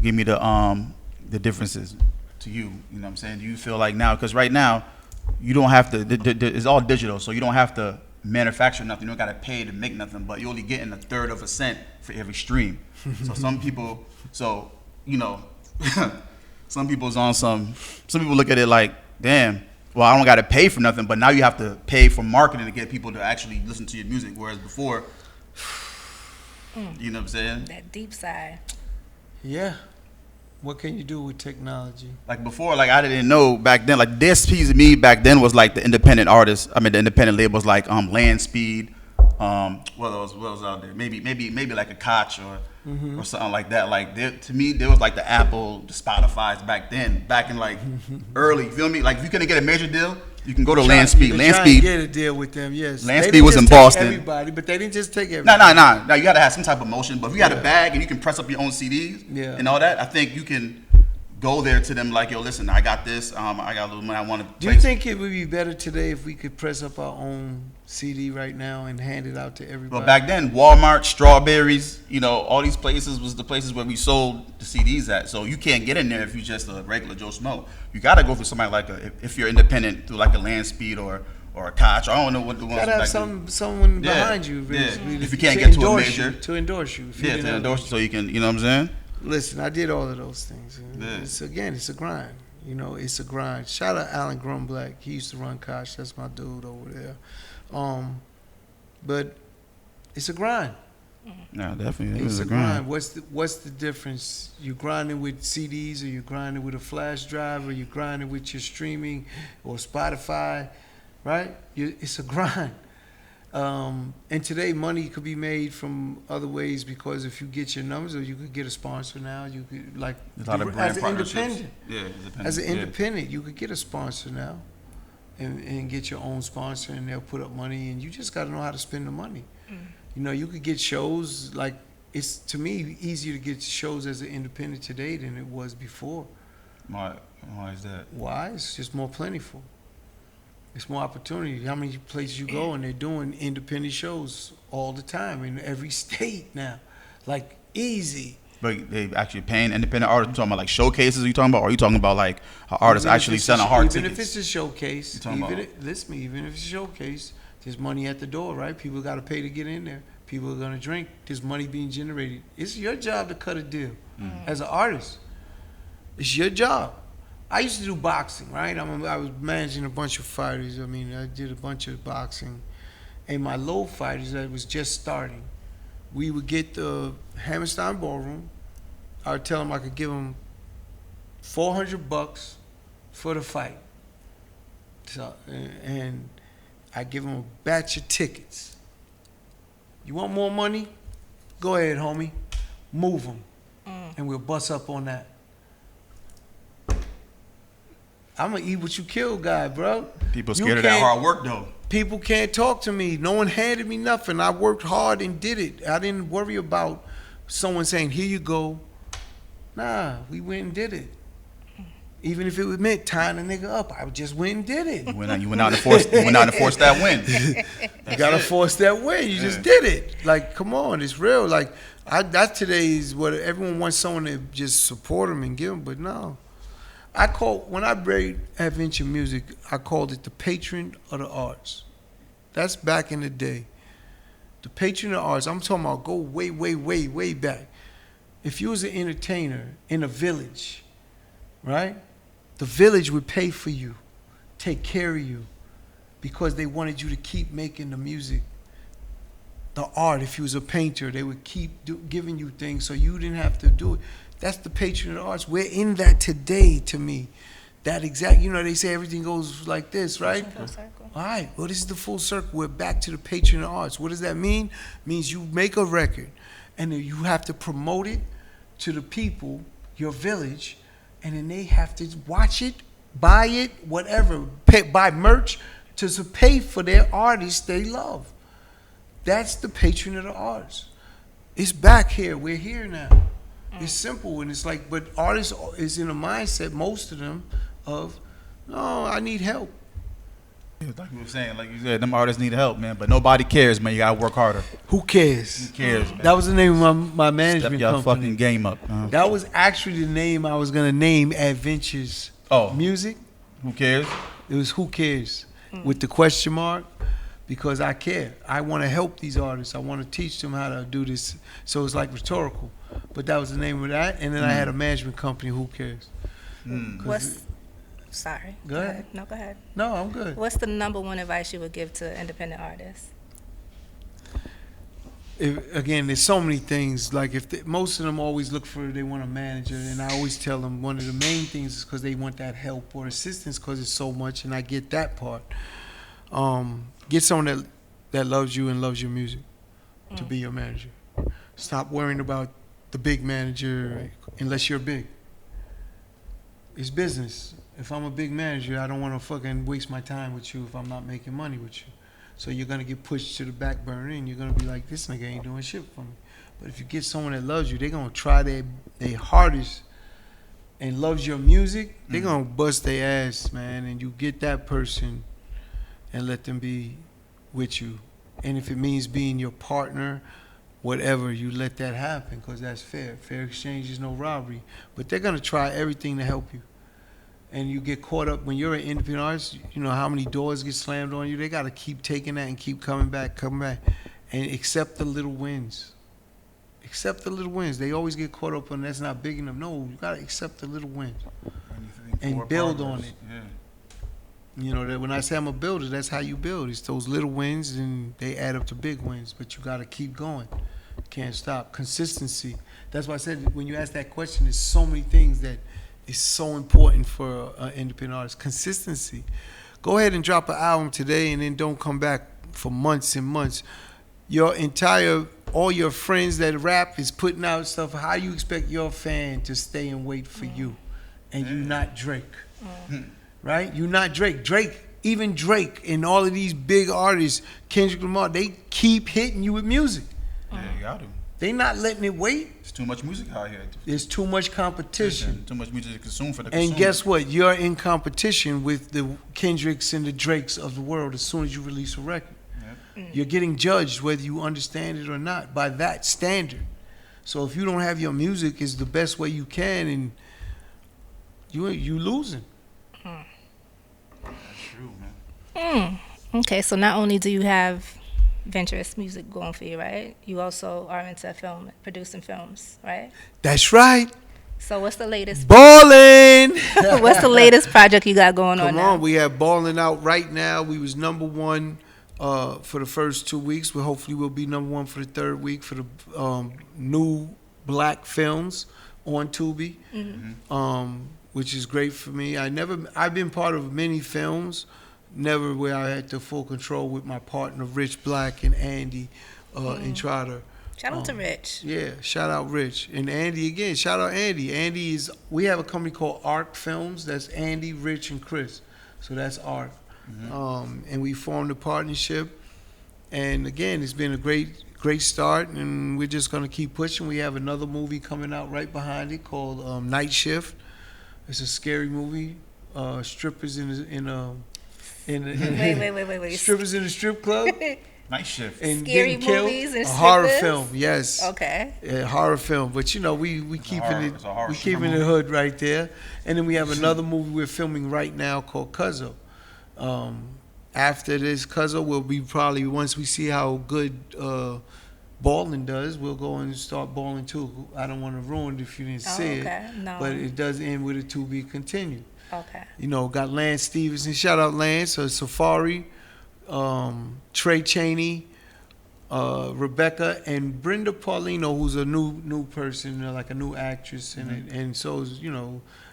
Give me the differences to you. You know what I'm saying? Do you feel like now, because right now you don't have to, it's all digital, so you don't have to manufacture nothing. You don't got to pay to make nothing, but you're only getting 1/3 of a cent for every stream. So some people, you know, some people's on some people look at it like, damn, well, I don't got to pay for nothing, but now you have to pay for marketing to get people to actually listen to your music, whereas before, you know what I'm saying? That deep side. Yeah. What can you do with technology? Like before, like I didn't know back then, like this piece of me back then was like the independent artists. I mean, the independent labels like Land Speed. What else out there? Maybe like a Koch or something like that. Like to me, there was like the Apple, the Spotify's back then, back in like early. You feel me? Like if you couldn't get a major deal, you can go to Land Speed. Land Speed. Get a deal with them, yes. Land They Speed didn't was just in take Boston. Everybody, but they didn't just take everybody. No. You got to have some type of motion. But if you got a bag and you can press up your own CDs and all that, I think you can go there to them like, yo, listen, I got this. I got a little money. I want to. Do you think it would be better today if we could press up our own CD right now and hand it out to everybody? Well, back then, Walmart, Strawberries, you know, all these places was the places where we sold the CDs at. So you can't get in there if you're just a regular Joe Smo. You got to go through somebody like if you're independent, through like a Land Speed or a Koch. I don't know what the ones. You gotta have someone behind you. If you can't get to a major. To endorse you. To endorse you so you can, you know what I'm saying? Listen, I did all of those things. Yeah. It's a grind. You know, it's a grind. Shout out Alan Grumblack. He used to run Koch. That's my dude over there. But it's a grind. No, definitely. It's a grind. What's the difference? You grinding with CDs, or you grinding with a flash drive, or you grinding with your streaming or Spotify, right? It's a grind. And today, money could be made from other ways because if you get your numbers, or you could get a sponsor now. You could like as an independent. As an independent, you could get a sponsor now, and get your own sponsor, and they'll put up money, and you just got to know how to spend the money. You know, you could get shows like it's to me easier to get shows as an independent today than it was before. Why is that? Why? It's just more plentiful. It's more opportunity. How many places you go and they're doing independent shows all the time in every state now, like easy. But they actually paying independent artists. You talking about like showcases? Are you talking about? Or are you talking about like artists actually selling hard tickets? Even if it's a showcase, even if it's a showcase, there's money at the door, right? People got to pay to get in there. People are gonna drink. There's money being generated. It's your job to cut a deal as an artist. It's your job. I used to do boxing, right? I was managing a bunch of fighters. I mean, I did a bunch of boxing. And my low fighters that was just starting, we would get the Hammerstein Ballroom. I would tell them I could give them $400 for the fight. So, and I give them a batch of tickets. You want more money? Go ahead, homie. Move them. And we'll bust up on that. I'm an eat what you kill guy, bro. People scared of that hard work, though. People can't talk to me. No one handed me nothing. I worked hard and did it. I didn't worry about someone saying, here you go. Nah, we went and did it. Even if it was meant tying a nigga up, I just went and did it. You went out and forced that win. You gotta force that win. You just did it. Like, come on, it's real. Like, that today is what everyone wants, someone to just support them and give them, but no. When I made Adventure Music, I called it the patron of the arts. That's back in the day. The patron of the arts, I'm talking about go way, way, way, way back. If you was an entertainer in a village, right? The village would pay for you, take care of you, because they wanted you to keep making the music. The art, if you was a painter, they would keep giving you things so you didn't have to do it. That's the patron of the arts. We're in that today, to me. That exact, they say everything goes like this, right? Full circle. All right, well, this is the full circle. We're back to the patron of the arts. What does that mean? It means you make a record, and then you have to promote it to the people, your village, and then they have to watch it, buy it, whatever, buy merch to pay for their artists they love. That's the patron of the arts. It's back here. We're here now. It's simple, and it's like, but artists is in a mindset, most of them, of, no, I need help. Like you were saying, like you said, them artists need help, man, but nobody cares, man. You gotta work harder. Who cares? Who cares, man? That was the name of my management Step your company. fucking game up. That was actually the name I was gonna name Adventures Music. Who cares? It was Who Cares with the question mark, because I care. I want to help these artists. I want to teach them how to do this. So it's like rhetorical. But that was the name of that. And then I had a management company, Who Cares. Sorry. Go ahead. No, go ahead. No, I'm good. What's the number one advice you would give to independent artists? Again, there's so many things. Like most of them always look for, they want a manager, and I always tell them one of the main things is because they want that help or assistance because it's so much, and I get that part. Get someone that loves you and loves your music to be your manager. Stop worrying about the big manager unless you're big. It's business. If I'm a big manager, I don't want to fucking waste my time with you if I'm not making money with you. So you're going to get pushed to the back burner, and you're going to be like, this nigga ain't doing shit for me. But if you get someone that loves you, they're going to try their hardest and loves your music, they're going to bust their ass, man, and you get that person and let them be with you. And if it means being your partner, whatever, you let that happen because that's fair. Fair exchange is no robbery. But they're going to try everything to help you. And you get caught up when you're an independent artist, you know how many doors get slammed on you. They got to keep taking that and keep coming back, and accept the little wins. Accept the little wins. They always get caught up on that's not big enough. No, you got to accept the little wins and build on it. Yeah. You know, that when I say I'm a builder, that's how you build. It's those little wins and they add up to big wins, but you got to keep going. You can't stop. Consistency. That's why I said when you ask that question, there's so many things that is so important for an independent artist. Consistency. Go ahead and drop an album today and then don't come back for months and months. All your friends that rap is putting out stuff. How you expect your fan to stay and wait for you? And you not Drake. Right? You not Drake. Even Drake and all of these big artists, Kendrick Lamar, they keep hitting you with music. Yeah, you got to. They not letting it wait. It's too much music out here. There's too much competition. Too much music to consume for the consumer. And guess what? You're in competition with the Kendricks and the Drakes of the world as soon as you release a record. Yep. You're getting judged whether you understand it or not by that standard. So if you don't have your music is the best way you can, and you losing. That's true, man. Okay, so not only do you have Venturous music going for you, right? You also are into producing films, right? That's right. So what's the latest? Ballin'. What's the latest project you got going on now? Come on, we have Ballin' out right now. We was number one for the first 2 weeks. Hopefully we'll be number one for the third week for the new black films on Tubi, which is great for me. I've been part of many films, never where I had the full control with my partner, Rich Black and Andy Entrada. Shout out to Rich. Yeah, shout out Rich. And Andy again, shout out Andy. We have a company called Arc Films. That's Andy, Rich, and Chris. So that's Arc. And we formed a partnership. And again, it's been a great start, and we're just going to keep pushing. We have another movie coming out right behind it called Night Shift. It's a scary movie. Strippers Wait. strippers in a strip club. Night Shift. And Scary getting killed. movies and a horror strippers? film, yes. Okay. A horror film, but we keeping it's a horror we stripper keeping movie. the hood right there, and then we have another movie we're filming right now called Cuzzo. After this Cuzzo, we'll be probably once we see how good balling does, we'll go and start balling too. I don't want to ruin it if you didn't see okay. it, No. but it does end with a to be continued. Okay. Got Lance Stevenson. Shout out Lance. Safari, Trey Cheney, Rebecca, and Brenda Paulino, who's a new person, like a new actress, and so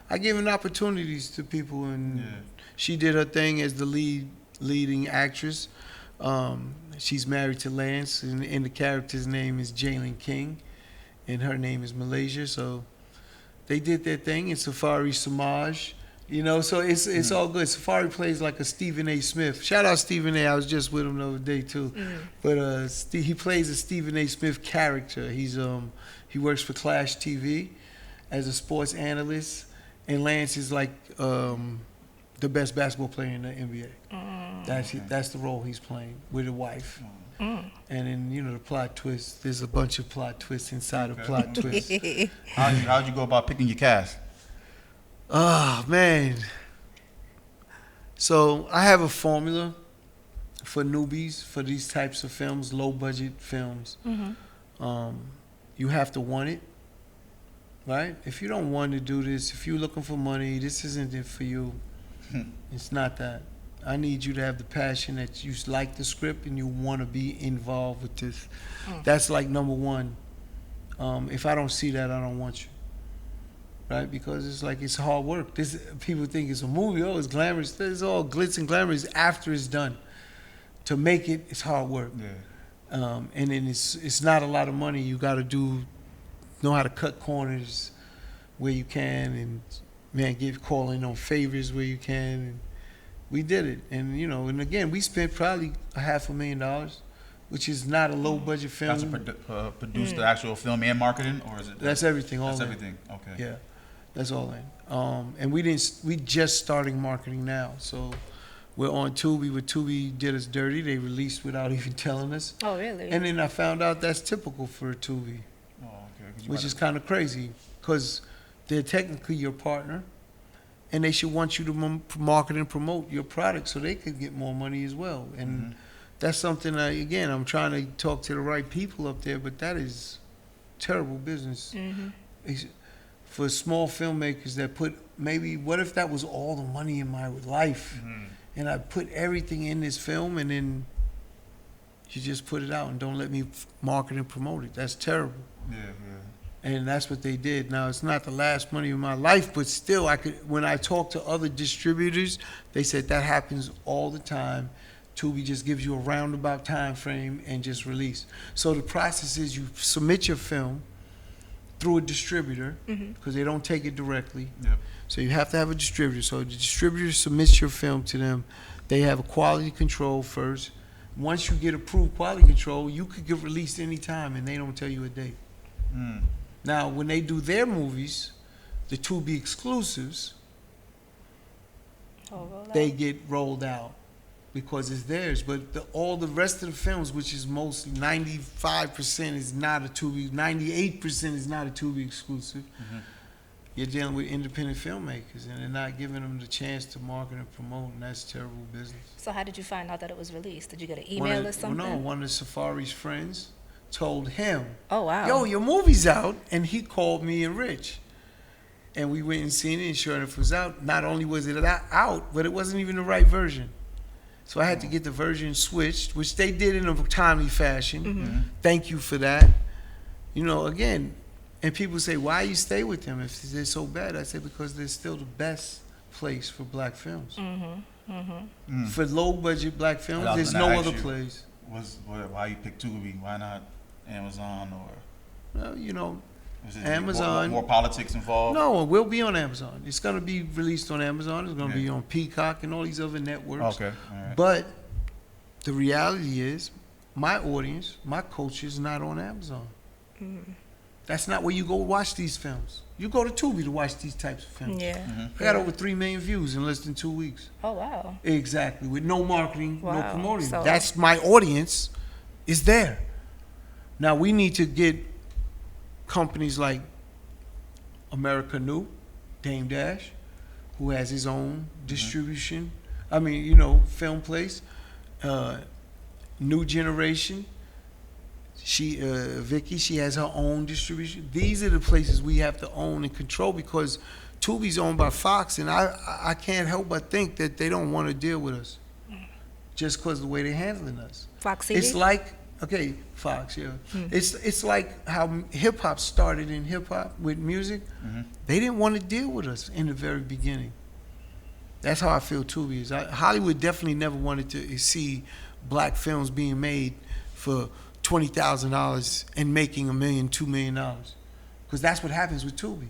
I give opportunities to people, and she did her thing as the leading actress. She's married to Lance, and the character's name is Jalen King, and her name is Malaysia. So they did their thing in Safari Samaj. So it's all good. Safari plays like a Stephen A. Smith. Shout out Stephen A. I was just with him the other day too. But he plays a Stephen A. Smith character. He works for Clash TV as a sports analyst, and Lance is like the best basketball player in the NBA. That's the role he's playing with a wife. And then the plot twist. There's a bunch of plot twists inside of plot twists. How'd you go about picking your cast? Oh, man. So I have a formula for newbies, for these types of films, low-budget films. You have to want it, right? If you don't want to do this, if you're looking for money, this isn't it for you. It's not that. I need you to have the passion that you like the script and you want to be involved with this. That's like number one. If I don't see that, I don't want you. Right, because it's hard work. People think it's a movie. Oh, it's glamorous. It's all glitz and glamour. It's after it's done. To make it, it's hard work. And then it's not a lot of money. You got to know how to cut corners where you can, and calling on favors where you can. And we did it, and again, we spent probably $500,000, which is not a low budget film. That's to produce the actual film and marketing, or is it? That's everything. That's everything. Okay. Yeah. That's all in. And we just starting marketing now. So we're on Tubi. With Tubi did us dirty. They released without even telling us. Oh, really? And then I found out that's typical for Tubi, which is kind of crazy because they're technically your partner, and they should want you to market and promote your product so they could get more money as well. And that's something I'm trying to talk to the right people up there, but that is terrible business. For small filmmakers that what if that was all the money in my life, and I put everything in this film, and then you just put it out and don't let me market and promote it? That's terrible. And that's what they did. Now, it's not the last money of my life, but still, when I talk to other distributors, they said that happens all the time. Tubi just gives you a roundabout time frame and just release. So the process is you submit your film through a distributor, because they don't take it directly. So you have to have a distributor. So the distributor submits your film to them. They have a quality control first. Once you get approved quality control, you could get released anytime, and they don't tell you a date. Now, when they do their movies, the Tubi exclusives, they get rolled out because it's theirs. But all the rest of the films, which is mostly 95% is not a Tubi, 98% is not a Tubi exclusive. You're dealing with independent filmmakers, and they're not giving them the chance to market and promote, and that's terrible business. So how did you find out that it was released? Did you get an email or something? No, one of Safari's friends told him, oh, wow. Yo, your movie's out. And he called me and Rich. And we went and seen it, and sure enough, it was out. Not only was it out, but it wasn't even the right version. So I had to get the version switched, which they did in a timely fashion. Thank you for that. Again, and people say, why you stay with them if they're so bad? I say, because they're still the best place for black films. For low budget black films, I was there's gonna no ask other you, place. Why you pick Tubi? Why not Amazon or Well, you know, is it Amazon. more politics involved? No, it will be on Amazon. It's going to be released on Amazon. It's going to Yeah. be on Peacock and all these other networks. Okay. All right. But the reality is, my audience, my culture is not on Amazon. That's not where you go watch these films. You go to Tubi to watch these types of films. Yeah. I got over 3 million views in less than 2 weeks. Oh wow. Exactly, with no marketing, no Wow. promoting. So- That's my audience is there. Now we need to get companies like America New, Dame Dash, who has his own distribution. I mean, you know, film place. New Generation. Vicky, she has her own distribution. These are the places we have to own and control because Tubi's owned by Fox, and I can't help but think that they don't want to deal with us just because of the way they're handling us. Fox TV? It's like, okay, Fox, yeah. It's like how hip hop started in hip hop with music. They didn't want to deal with us in the very beginning. That's how I feel Tubi is. Hollywood definitely never wanted to see black films being made for $20,000 and making $1 million, $2 million, because that's what happens with Tubi.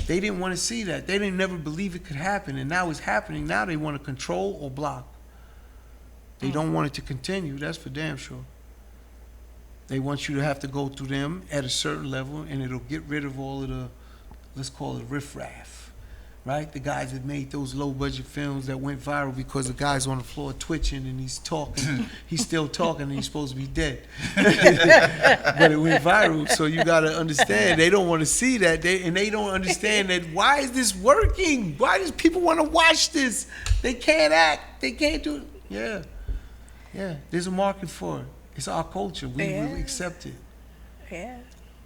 They didn't want to see that. They didn't never believe it could happen, and now it's happening. Now they want to control or block. They don't want it to continue. That's for damn sure. They want you to have to go through them at a certain level, and it'll get rid of all of the, let's call it riffraff, right? The guys that made those low-budget films that went viral because the guy's on the floor twitching and he's talking. He's still talking and he's supposed to be dead. But it went viral, so you got to understand. They don't want to see that, and they don't understand that why is this working? Why does people want to watch this? They can't act. They can't do it. Yeah. Yeah, there's a market for it. It's our culture. We will accept it. Yeah.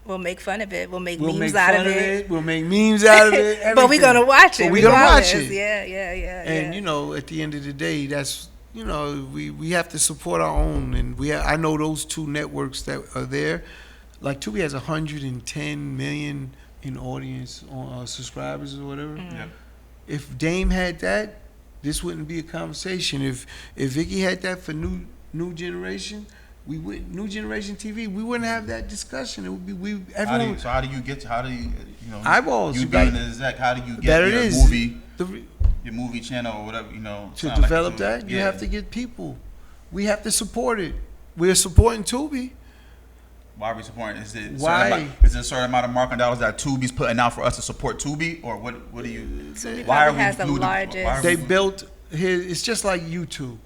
We'll make fun of it. We'll make We'll memes make out fun of it. We'll make memes out of it. But we're everything. gonna watch it. But we're gonna watch regardless. it. Yeah. And you know, at the end of the day, that's, you know, we have to support our own. And I know those two networks that are there. Like Tubi has 110 million in audience on subscribers or whatever. Yeah. If Dame had that, this wouldn't be a conversation. If Vicky had that for New Generation, New Generation TV, we wouldn't have that discussion. It would be everyone. How do you know, Eyeballs. You being the exec, how do you get That it your is. movie, The- your movie channel or whatever, you know, to sound like develop you're doing? that, you Yeah. have to get people. We have to support it. We're supporting Tubi. Why are we supporting? Is it Why? Is there a certain amount of marketing dollars that Tubi's putting out for us to support Tubi, or what do you? Tubi Why are probably we has the including- largest- why are They we- built here. It's just like YouTube.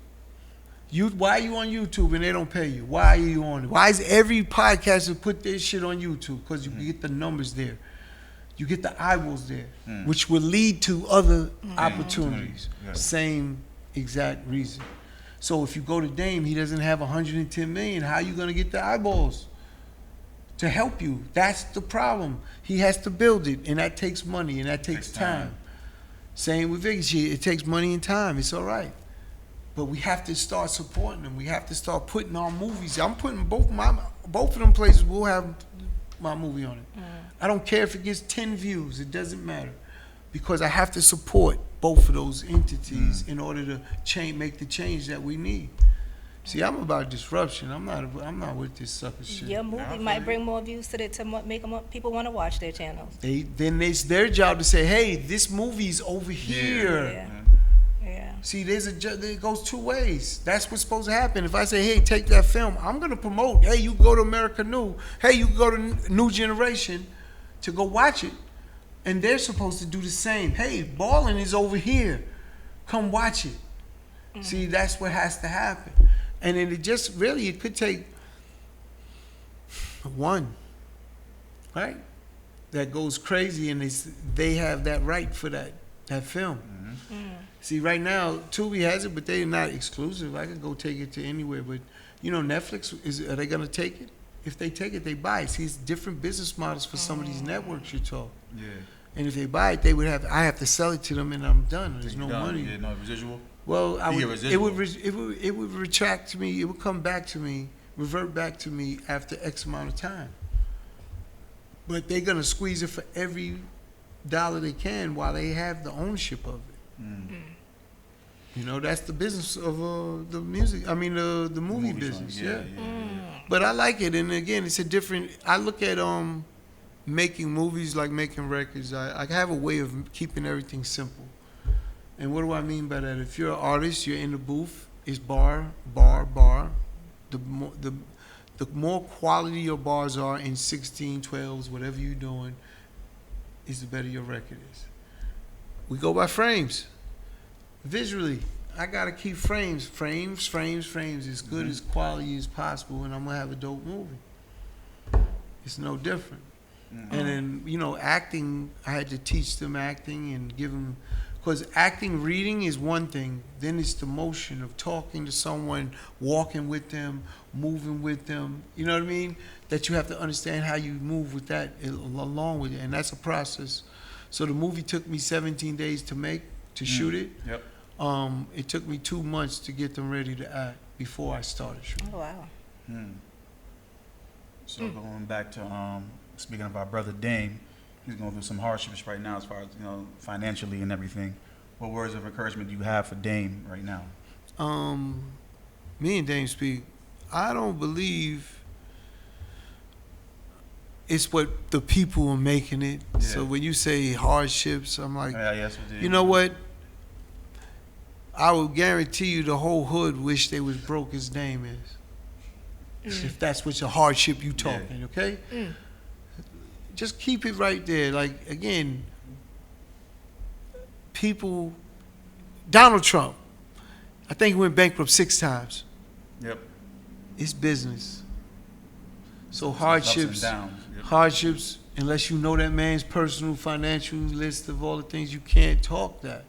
Why are you on YouTube and they don't pay you? Why are you on it? Why is every podcaster put their shit on YouTube? Because you get the numbers there. You get the eyeballs there, which will lead to other opportunities. Yeah. Same exact reason. So if you go to Dame, he doesn't have 110 million. How are you going to get the eyeballs to help you? That's the problem. He has to build it, and that takes money, and that takes time. Same with Vicky. It takes money and time. It's all right. But we have to start supporting them. We have to start putting our movies. I'm putting both of them places will have my movie on it. I don't care if it gets 10 views. It doesn't matter. Because I have to support both of those entities in order to make the change that we need. See, I'm about disruption. I'm not with this sucker shit. Your movie might bring more views to it to make people want to watch their channels. Then it's their job to say, hey, this movie's over here. Yeah. See, it goes two ways. That's what's supposed to happen. If I say, hey, take that film, I'm going to promote. Hey, you go to America New. Hey, you go to New Generation to go watch it. And they're supposed to do the same. Hey, Ballin' is over here. Come watch it. See, that's what has to happen. And then it could take one, right? That goes crazy and they have that right for that film. See, right now, Tubi has it, but they're not exclusive. I can go take it to anywhere. But, you know, Netflix, are they going to take it? If they take it, they buy it. See, it's different business models for some of these networks you talk. Yeah. And if they buy it, I have to sell it to them and I'm done. There's no money. Yeah, no residual. Well, it residual. would retract to me. It would come back to me, revert back to me after X amount of time. But they're going to squeeze it for every dollar they can while they have the ownership of it. You know, that's the business of the music. I mean, the movie business. Yeah. But I like it, and again, it's a different. I look at making movies like making records. I have a way of keeping everything simple. And what do I mean by that? If you're an artist, you're in the booth. It's bar, bar, bar. The more quality your bars are in 16, 12s, whatever you're doing, is the better your record is. We go by frames. Visually, I gotta keep frames, as good as quality as possible, and I'm gonna have a dope movie. It's no different. And then, you know, acting, I had to teach them acting and give them, because acting, reading is one thing, then it's the motion of talking to someone, walking with them, moving with them, you know what I mean? That you have to understand how you move with that along with it, and that's a process. So the movie took me 17 days to make, to shoot it. Yep. It took me 2 months to get them ready to act before I started shooting. Oh, wow. So going back to speaking of our brother Dame, he's going through some hardships right now as far as, you know, financially and everything. What words of encouragement do you have for Dame right now? Me and Dame speak. I don't believe it's what the people are making it. Yeah. So when you say hardships, I'm like, Yes, we did. you know what? I would guarantee you the whole hood wish they was broke as Dame is. If that's what your hardship you talking, okay? Just keep it right there. Like, again, people, Donald Trump, I think he went bankrupt 6 times. Yep. It's business. So Ups hardships, and downs. Yep. hardships, unless you know that man's personal financial list of all the things, you can't talk that.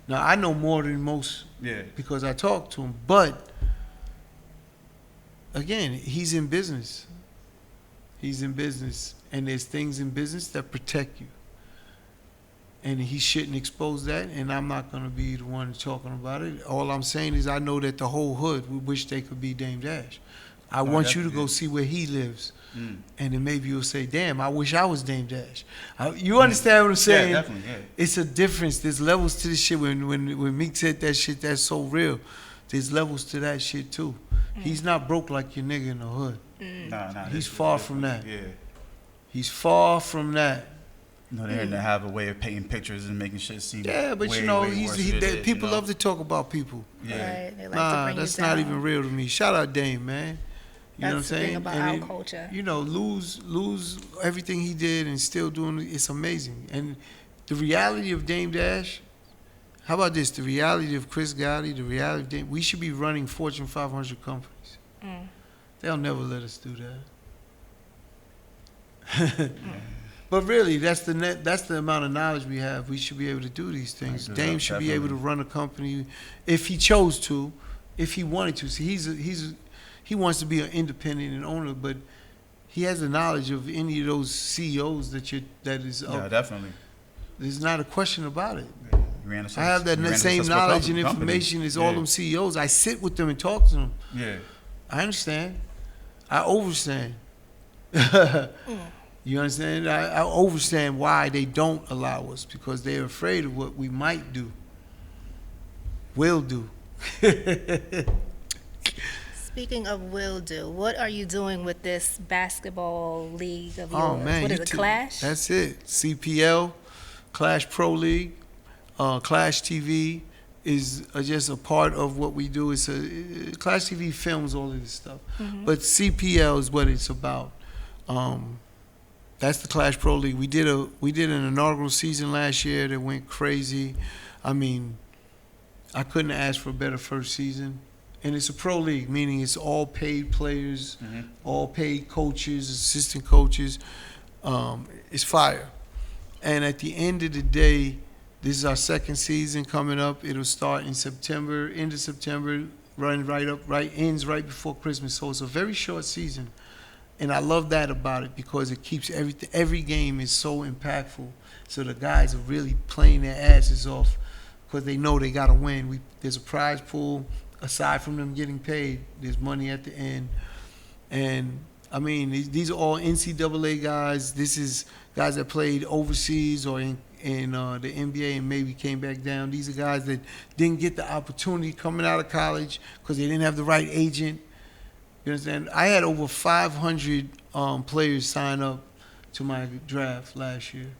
Now, I know more than most Yeah. because I talk to him, but again, he's in business. He's in business, and there's things in business that protect you. And he shouldn't expose that, and I'm not going to be the one talking about it. All I'm saying is I know that the whole hood would wish they could be Dame Dash. I want you to go see where he lives, and then maybe you'll say, damn, I wish I was Dame Dash. You understand what I'm saying? Yeah, definitely, yeah. It's a difference. There's levels to this shit. When Meek said that shit, that's so real. There's levels to that shit, too. He's not broke like your nigga in the hood. Nah, He's far from that. Yeah. He's far from that. No, they didn't have a way of painting pictures and making shit seem Yeah, but way, you know, way worse than it is, people you know? love to talk about people. Yeah. Right. They like to Nah, bring that's you not down. even real to me. Shout out Dame, man. You know what I'm That's the saying? thing about And our it- culture. You know, lose everything he did and still doing it. It's amazing. And the reality of Dame Dash, how about this? The reality of Chris Gotti, the reality of Dame, we should be running Fortune 500 companies. They'll never let us do that. But really, that's the amount of knowledge we have. We should be able to do these things. Right, Dame should be able to run a company if he chose to, if he wanted to. See, he wants to be an independent and owner, but he has the knowledge of any of those CEOs that is up. Yeah, definitely. There's not a question about it. You ran a I have that you ran a same successful knowledge and company. information as Yeah. all them CEOs. I sit with them and talk to them. Yeah. I understand. I overstand. You understand? I overstand why they don't allow us, because they're afraid of what we might do, will do. Speaking of will do, what are you doing with this basketball league of yours? Oh man, What is you it, Clash? That's it. CPL, Clash Pro League, Clash TV is just a part of what we do. It's Clash TV films all of this stuff, but CPL is what it's about. That's the Clash Pro League. We did an inaugural season last year that went crazy. I mean, I couldn't ask for a better first season. And it's a pro league, meaning it's all paid players, all paid coaches, assistant coaches. It's fire. And at the end of the day, this is our second season coming up. It'll start in September, end of September, ends right before Christmas. So it's a very short season. And I love that about it, because it keeps every game is so impactful. So the guys are really playing their asses off because they know they got to win. There's a prize pool. Aside from them getting paid, there's money at the end. And, I mean, these are all NCAA guys. This is guys that played overseas or in in the NBA and maybe came back down. These are guys that didn't get the opportunity coming out of college because they didn't have the right agent. You understand? I had over 500 players sign up to my draft last year.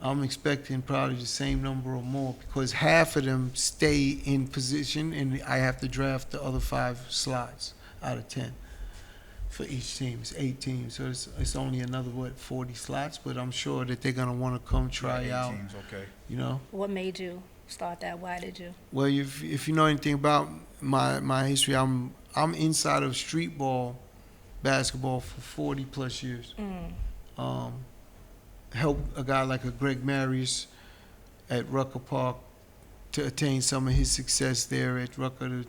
I'm expecting probably the same number or more because half of them stay in position and I have to draft the other 5 slots out of 10 for each team. It's 8 teams, so it's only another 40 slots. But I'm sure that they're gonna want to come try out. Teams, okay. You know. What made you start that? Why did you? Well, if you know anything about my history, I'm inside of street ball basketball for 40 plus years. Helped a guy like a Greg Marius at Rucker Park to attain some of his success there at Rucker.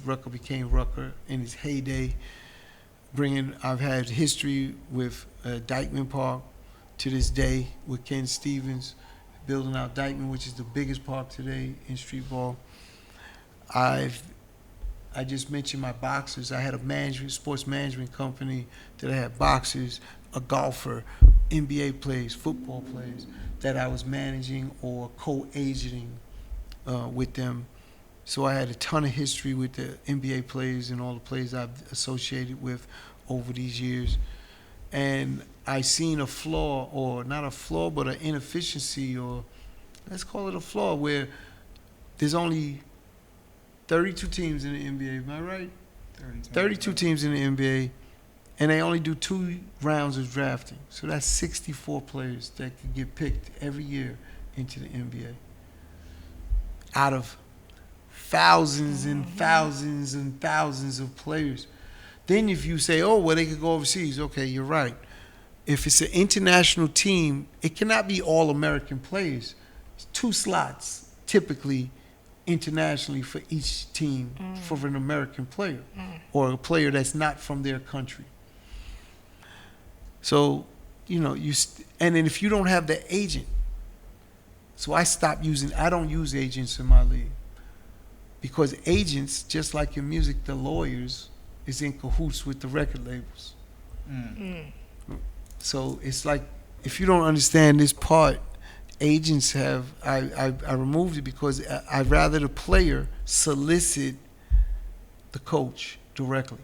Rucker became Rucker in his heyday. I've had history with Dykeman Park to this day with Ken Stevens, building out Dykeman, which is the biggest park today in street ball. I just mentioned my boxers. I had a sports management company that I had boxers, a golfer, NBA players, football players that I was managing or co-agenting with them. So I had a ton of history with the NBA players and all the players I've associated with over these years. And I seen a flaw, or not a flaw, but an inefficiency, or let's call it a flaw, where there's only 32 teams in the NBA, am I right? 32 teams in the NBA, and they only do 2 rounds of drafting. So that's 64 players that can get picked every year into the NBA. Out of thousands and thousands and thousands of players. Then if you say, oh, well, they could go overseas. Okay, you're right. If it's an international team, it cannot be all American players. It's 2 slots, typically, internationally for each team for an American player or a player that's not from their country. So, you know, and then if you don't have the agent, so I don't use agents in my league because agents, just like in music, the lawyers is in cahoots with the record labels. So it's like, if you don't understand this part, agents I removed it because I'd rather the player solicit the coach directly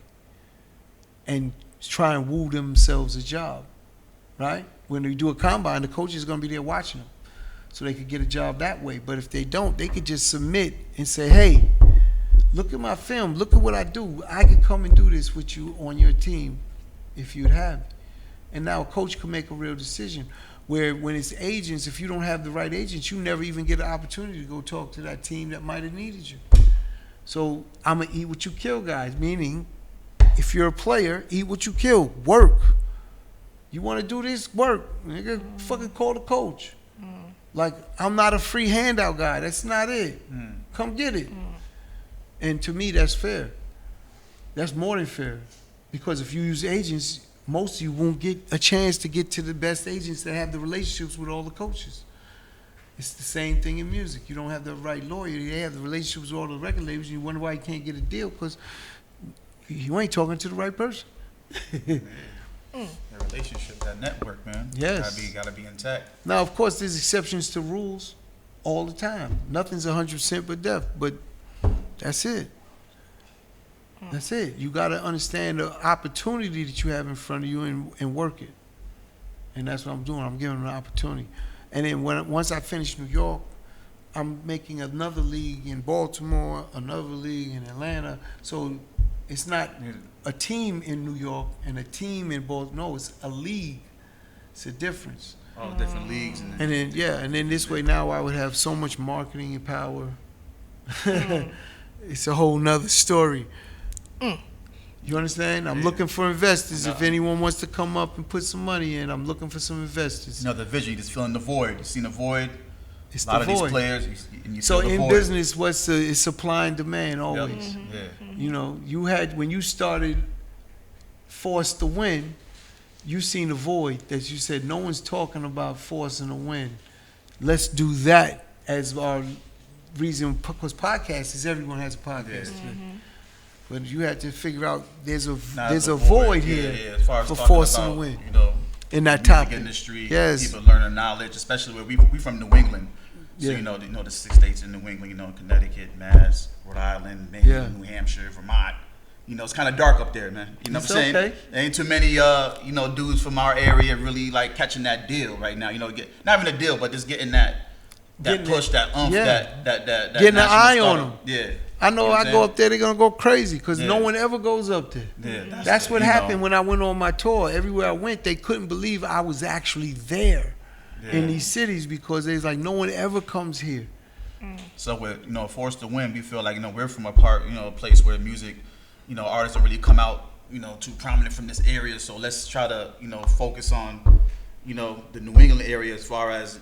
and try and woo themselves a job, right? When they do a combine, the coach is going to be there watching them so they could get a job that way. But if they don't, they could just submit and say, hey, look at my film, look at what I do. I could come and do this with you on your team if you'd have it. And now a coach can make a real decision. Where when it's agents, if you don't have the right agents, you never even get an opportunity to go talk to that team that might have needed you. So I'm going to eat what you kill, guys, meaning if you're a player, eat what you kill. Work. You want to do this? Work. Nigga, fucking call the coach. Like, I'm not a free handout guy. That's not it. Come get it. And to me, that's fair. That's more than fair. Because if you use agents, most of you won't get a chance to get to the best agents that have the relationships with all the coaches. It's the same thing in music. You don't have the right lawyer. They have the relationships with all the record labels. You wonder why you can't get a deal because you ain't talking to the right person. That relationship, that network, man. Yes. Gotta be intact. Now, of course, there's exceptions to rules all the time. Nothing's 100% but death, but that's it. That's it. You got to understand the opportunity that you have in front of you and work it. And that's what I'm doing. I'm giving them an opportunity. And then once I finish New York, I'm making another league in Baltimore, another league in Atlanta. So it's not a team in New York and a team in Baltimore. No, it's a league. It's a difference. All the different leagues. And then this way now I would have so much marketing and power. It's a whole nother story. You understand? I'm looking for investors. If anyone wants to come up and put some money in, I'm looking for some investors. You know, the vision, you're just feeling the void. You've seen the void. It's a lot the of void. these players, and you So feel the in void. business, it's supply and demand always. Yeah. You know, when you started Forced to Win, you seen the void that you said, no one's talking about forcing to win. Let's do that as our reason, because podcasts, everyone has a podcast. But you had to figure out there's a void here as far as for talking forcing about, to win. You know, in that music topic. industry, Yes. people learning knowledge, especially where we from New England. So Yeah. you know the 6 states in New England, Connecticut, Mass, Rhode Island, Maine, Yeah. New Hampshire, Vermont. It's kind of dark up there, man. You know It's what I'm saying? okay. There ain't too many dudes from our area really like catching that deal right now. Not even a deal, but just getting that Getting push, it. that oomph, Yeah. that Getting an national eye on stardom. them. Yeah. I know You what I I'm go saying? up there, they're gonna go crazy because no Yeah. one ever goes up there. Yeah, That's what you know. happened when I went on my tour. Everywhere I went, they couldn't believe I was actually there in Yeah. these cities because they was like, no one ever comes here. So with Forced to Win, we feel like we're from a place where music, artists don't really come out, too prominent from this area. So let's try to focus on the New England area as far as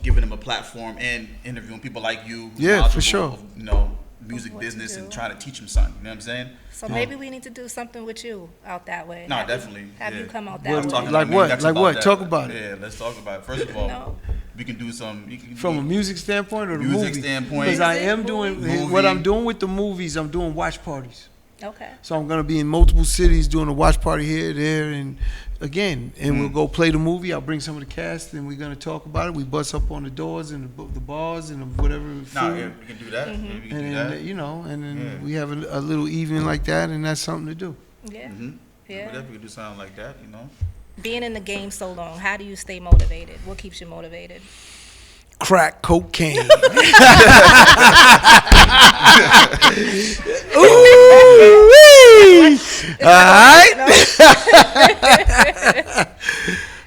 giving them a platform and interviewing people like you. who's Yeah, for knowledgeable sure. of, music What to business do. and trying to teach them something. You know what I'm saying? So maybe we need to do something with you out that way. No, Have you- definitely. Have yeah. you come out Well, that way? like what? Like what? Talk about it. Yeah, let's talk about it. First of all, No. we can do some. You can From a music standpoint or the Music movie? standpoint. Because I Music, am doing movie. what I'm doing with the movies. I'm doing watch parties. Okay. So I'm gonna be in multiple cities doing a watch party here, there, and again, and we'll go play the movie. I'll bring some of the cast, and we're gonna talk about it. We bust up on the doors and the bars and whatever food, Nah, yeah, we can do that. Yeah, we can and do then that. and then Yeah. we have a little evening like that, and that's something to do. Yeah. Mm-hmm. Yeah. We definitely do something like that. Being in the game so long, how do you stay motivated? What keeps you motivated? Crack cocaine. Ooh, all right.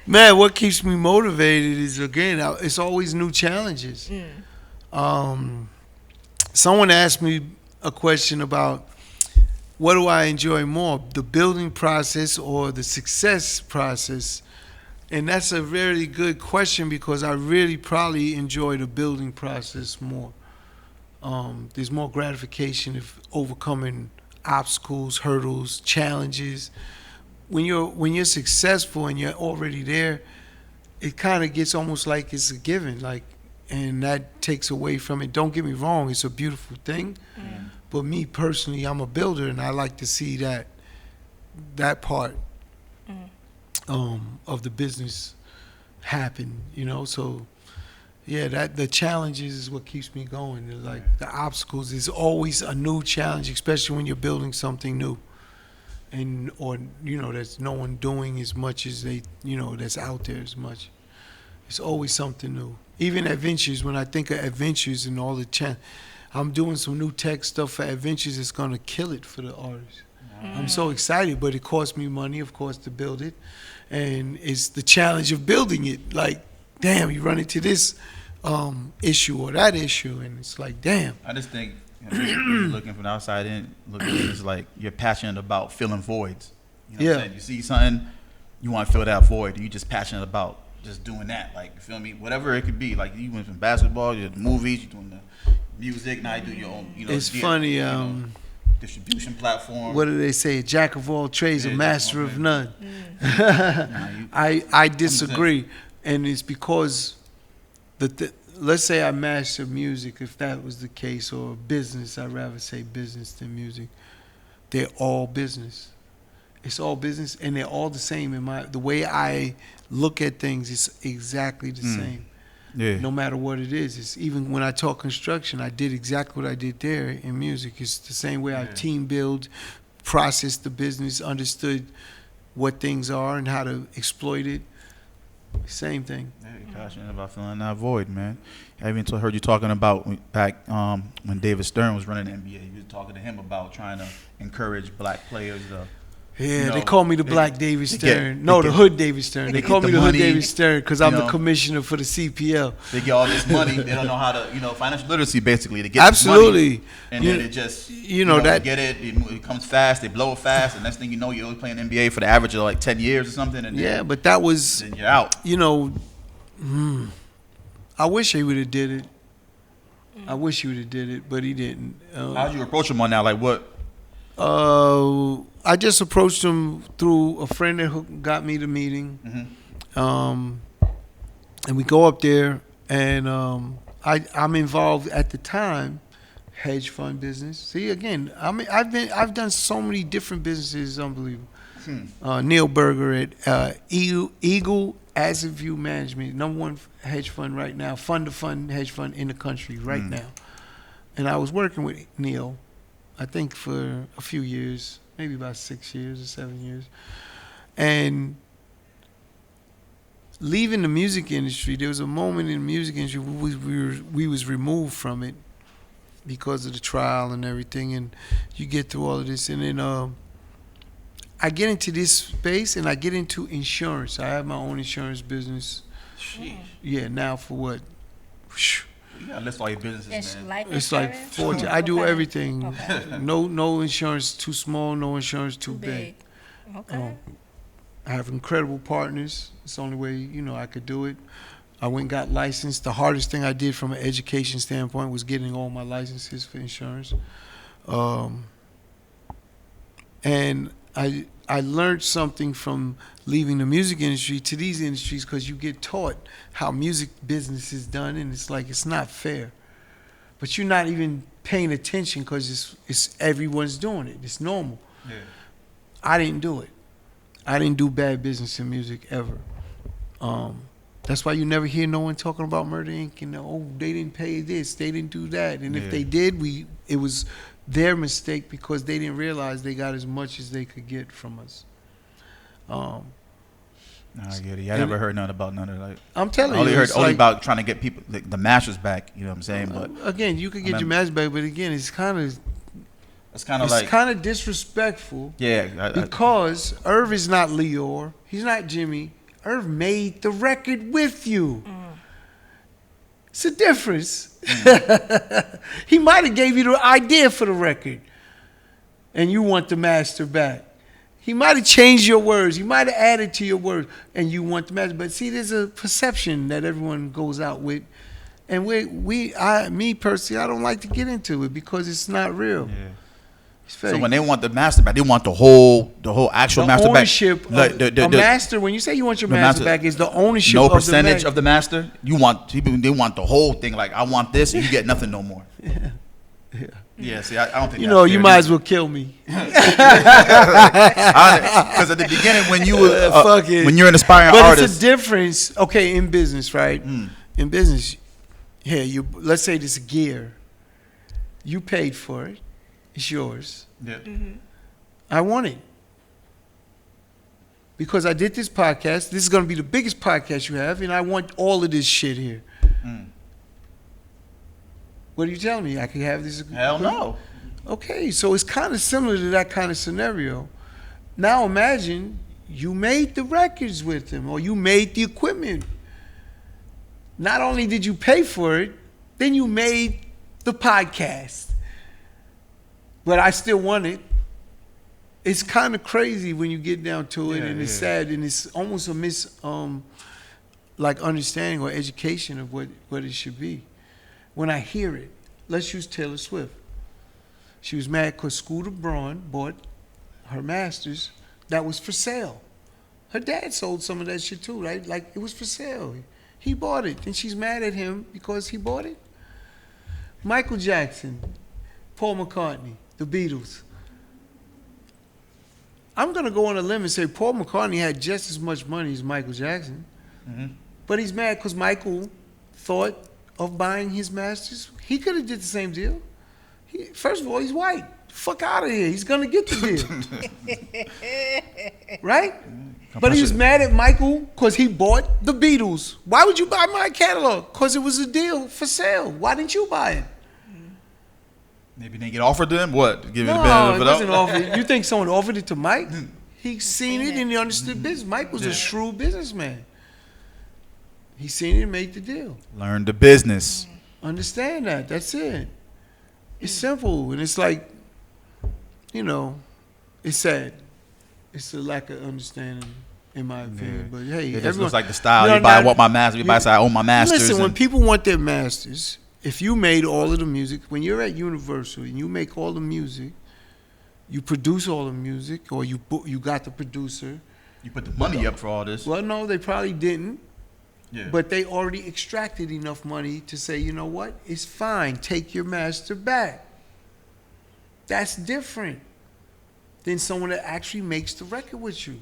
Man, what keeps me motivated is again, it's always new challenges. Someone asked me a question about what do I enjoy more, the building process or the success process? And that's a very good question because I really probably enjoy the building process more. There's more gratification of overcoming obstacles, hurdles, challenges. When you're successful and you're already there, it kind of gets almost like it's a given, and that takes away from it. Don't get me wrong, it's a beautiful thing. But me personally, I'm a builder, and I like to see that part of the business happen. So yeah, that the challenges is what keeps me going. The obstacles is always a new challenge, especially when you're building something new, or that's no one doing as much as they that's out there as much. It's always something new. Even adventures, when I think of adventures and all the I'm doing some new tech stuff for adventures. It's gonna kill it for the artists. I'm so excited, but it costs me money, of course, to build it, and it's the challenge of building it. Like, damn, you run into this issue or that issue, and it's like, damn. I just think looking from the outside in, it's like you're passionate about filling voids. You know what I'm saying? You see something, you want to fill that void, and you're just passionate about just doing that. Like, you feel me? Whatever it could be. Like, you went from basketball, you're doing movies, you're doing the music, now you do your own, It's funny, distribution platform. what do they say? Jack of all trades, a Yeah, master of none. Nah, you- I disagree, and it's because let's say I master music, if that was the case, or business. I'd rather say business than music. They're all business. It's all business, and they're all the same the way I look at things. It's exactly the same. Yeah. No matter what it is. It's even when I talk construction, I did exactly what I did there in music. It's the same way I team build, processed the business, understood what things are and how to exploit it. Same thing. Yeah, you're passionate about filling that void, man. I even heard you talking about back when David Stern was running the NBA. You were talking to him about trying to encourage black players to. Yeah, You they know, call me the they- Black David they Stern. get- No, they the get- Hood David Stern. They they call get me the the Hood money, David Stern because I'm you the know. commissioner for the CPL. They get all this money. They don't know how to, financial literacy basically. They get this Absolutely. money, and You- then it just, that they get it. It comes fast. They blow it fast, and next thing you know, you're only playing NBA for the average of like 10 years or something, and Yeah, but that was, then you're out. I wish he would have did it. I wish he would have did it, but he didn't. How'd you approach him on that? Like what? I just approached him through a friend that got me the meeting, and we go up there, and I'm involved at the time, hedge fund business. See, again, I've done so many different businesses, it's unbelievable. Neil Berger at Eagle Asset View Management, #1 hedge fund right now, fund-to-fund hedge fund in the country right now. And I was working with Neil, I think for a few years, maybe about 6 years or 7 years. And leaving the music industry, there was a moment in the music industry we was removed from it because of the trial and everything, and you get through all of this, and then I get into this space and I get into insurance. I have my own insurance business. Sheesh. Yeah, now for what? You gotta list all your businesses, man. Life It's like insurance? 40. I do Okay. everything. Okay. No insurance too small, no insurance too big. Okay. I have incredible partners. It's the only way, I could do it. I went and got licensed. The hardest thing I did from an education standpoint was getting all my licenses for insurance. And I learned something from leaving the music industry to these industries, because you get taught how music business is done, and it's like it's not fair. But you're not even paying attention because it's everyone's doing it. It's normal. Yeah. I didn't do it. I didn't do bad business in music ever. That's why you never hear no one talking about Murder Inc. and they didn't pay this, they didn't do that, and if they did, it was their mistake because they didn't realize they got as much as they could get from us. Nah, I get it. I never heard nothing about none of that. I'm telling I only you, heard it's only like, about trying to get people the masters back. You know what I'm saying? But again, you could get I your match back, but again, it's kind of it's kind of like disrespectful. yeah. Because Irv is not Leor. He's not Jimmy. Irv made the record with you. It's a difference. He might have gave you the idea for the record, and you want the master back. He might have changed your words. He might have added to your words, and you want the master. But see, there's a perception that everyone goes out with, and me personally, I don't like to get into it because it's not real. Yeah. It's fake. So when they want the master back, they want the whole actual the master ownership back. of a master. When you say you want your master back, is the ownership. No of percentage the of the master. You want people. They want the whole thing. Like I want this, and you get nothing no more. Yeah. See, I don't think you that's you fair. might as well kill me. Because at the beginning, when you were Fuck it. when you're an aspiring But artist, it's a difference. Okay, in business, right? In business, let's say this gear. You paid for it. It's yours. yeah. I want it. Because I did this podcast. This is going to be the biggest podcast you have, and I want all of this shit here. What are you telling me? I could have this? Hell no. Okay, so it's kind of similar to that kind of scenario. Now imagine you made the records with him, or you made the equipment. Not only did you pay for it, then you made the podcast. But I still want it. It's kind of crazy when you get down to it, and it's sad, and it's almost a understanding or education of what it should be. When I hear it, let's use Taylor Swift. She was mad because Scooter Braun bought her masters that was for sale. Her dad sold some of that shit too, right? Like it was for sale. He bought it, and she's mad at him because he bought it. Michael Jackson, Paul McCartney, the Beatles. I'm going to go on a limb and say Paul McCartney had just as much money as Michael Jackson. But he's mad because Michael thought of buying his masters. He could have did the same deal. First of all, he's white. Fuck out of here. He's going to get the deal. Right? But he was mad at Michael because he bought the Beatles. Why would you buy my catalog? Because it was a deal for sale. Why didn't you buy it? Maybe they get offered to them. What? Give it the No, benefit it of the wasn't doubt? offered. You think someone offered it to Mike? He seen it and he understood business. Mike was a shrewd businessman. He seen it and made the deal. Learn the business. Understand that. That's it. It's simple. And it's like, it's sad. It's a lack of understanding, in my opinion. But hey, It just everyone, looks like the style. Everybody want my master. Everybody say I own my masters. Listen, when and- people want their masters, if you made all of the music, when you're at Universal and you make all the music, you produce all the music, or you got the producer. you put the money up for all this. Well, no, they probably didn't. Yeah. But they already extracted enough money to say, you know what? It's fine. Take your master back. That's different. than someone that actually makes the record with you.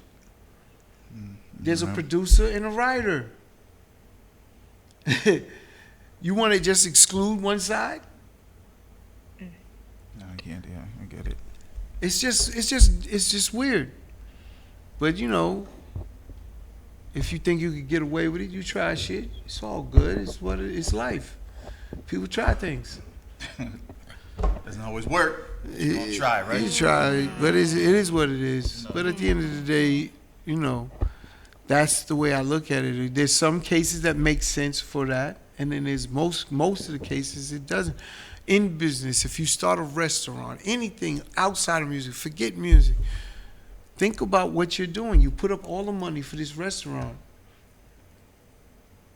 There's a producer and a writer. You want to just exclude one side? No, I can't. Yeah, I get it. It's just weird. But you know, if you think you could get away with it, you try shit. It's all good. It's life. People try things. Doesn't always work. You gonna try, right? You try, but it is what it is. But at the end of the day, you know, that's the way I look at it. There's some cases that make sense for that, and then there's most of the cases it doesn't. In business, if you start a restaurant, anything outside of music, forget music. Think about what you're doing. You put up all the money for this restaurant.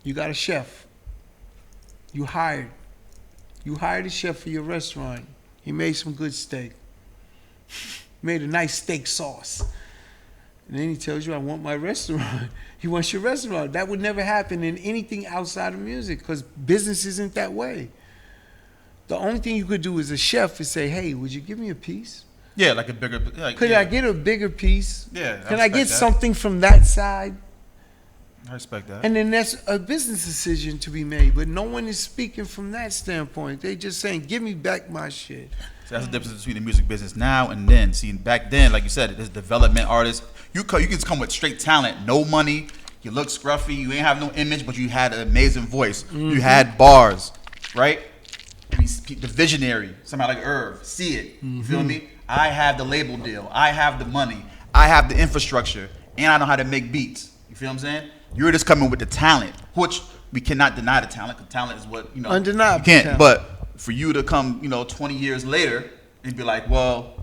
You got a chef. You hired a chef for your restaurant. He made some good steak. Made a nice steak sauce. And then he tells you, I want my restaurant. He wants your restaurant. That would never happen in anything outside of music because business isn't that way. The only thing you could do as a chef is say, hey, would you give me a piece? Yeah, like a bigger. Could I get a bigger piece? Yeah. Can I get something from that side? I respect that. And then that's a business decision to be made. But no one is speaking from that standpoint. They just saying, give me back my shit. So that's the difference between the music business now and then. See, back then, like you said, there's development artists. You can just come with straight talent, no money. You look scruffy. You ain't have no image, but you had an amazing voice. Mm-hmm. You had bars, right? The visionary, somebody like Irv, see it. You feel me? I have the label deal. I have the money. I have the infrastructure, and I know how to make beats. You feel what I'm saying? You're just coming with the talent, which we cannot deny the talent. Because talent is what undeniable. You can't. Talent. But for you to come, 20 years later and be like, well,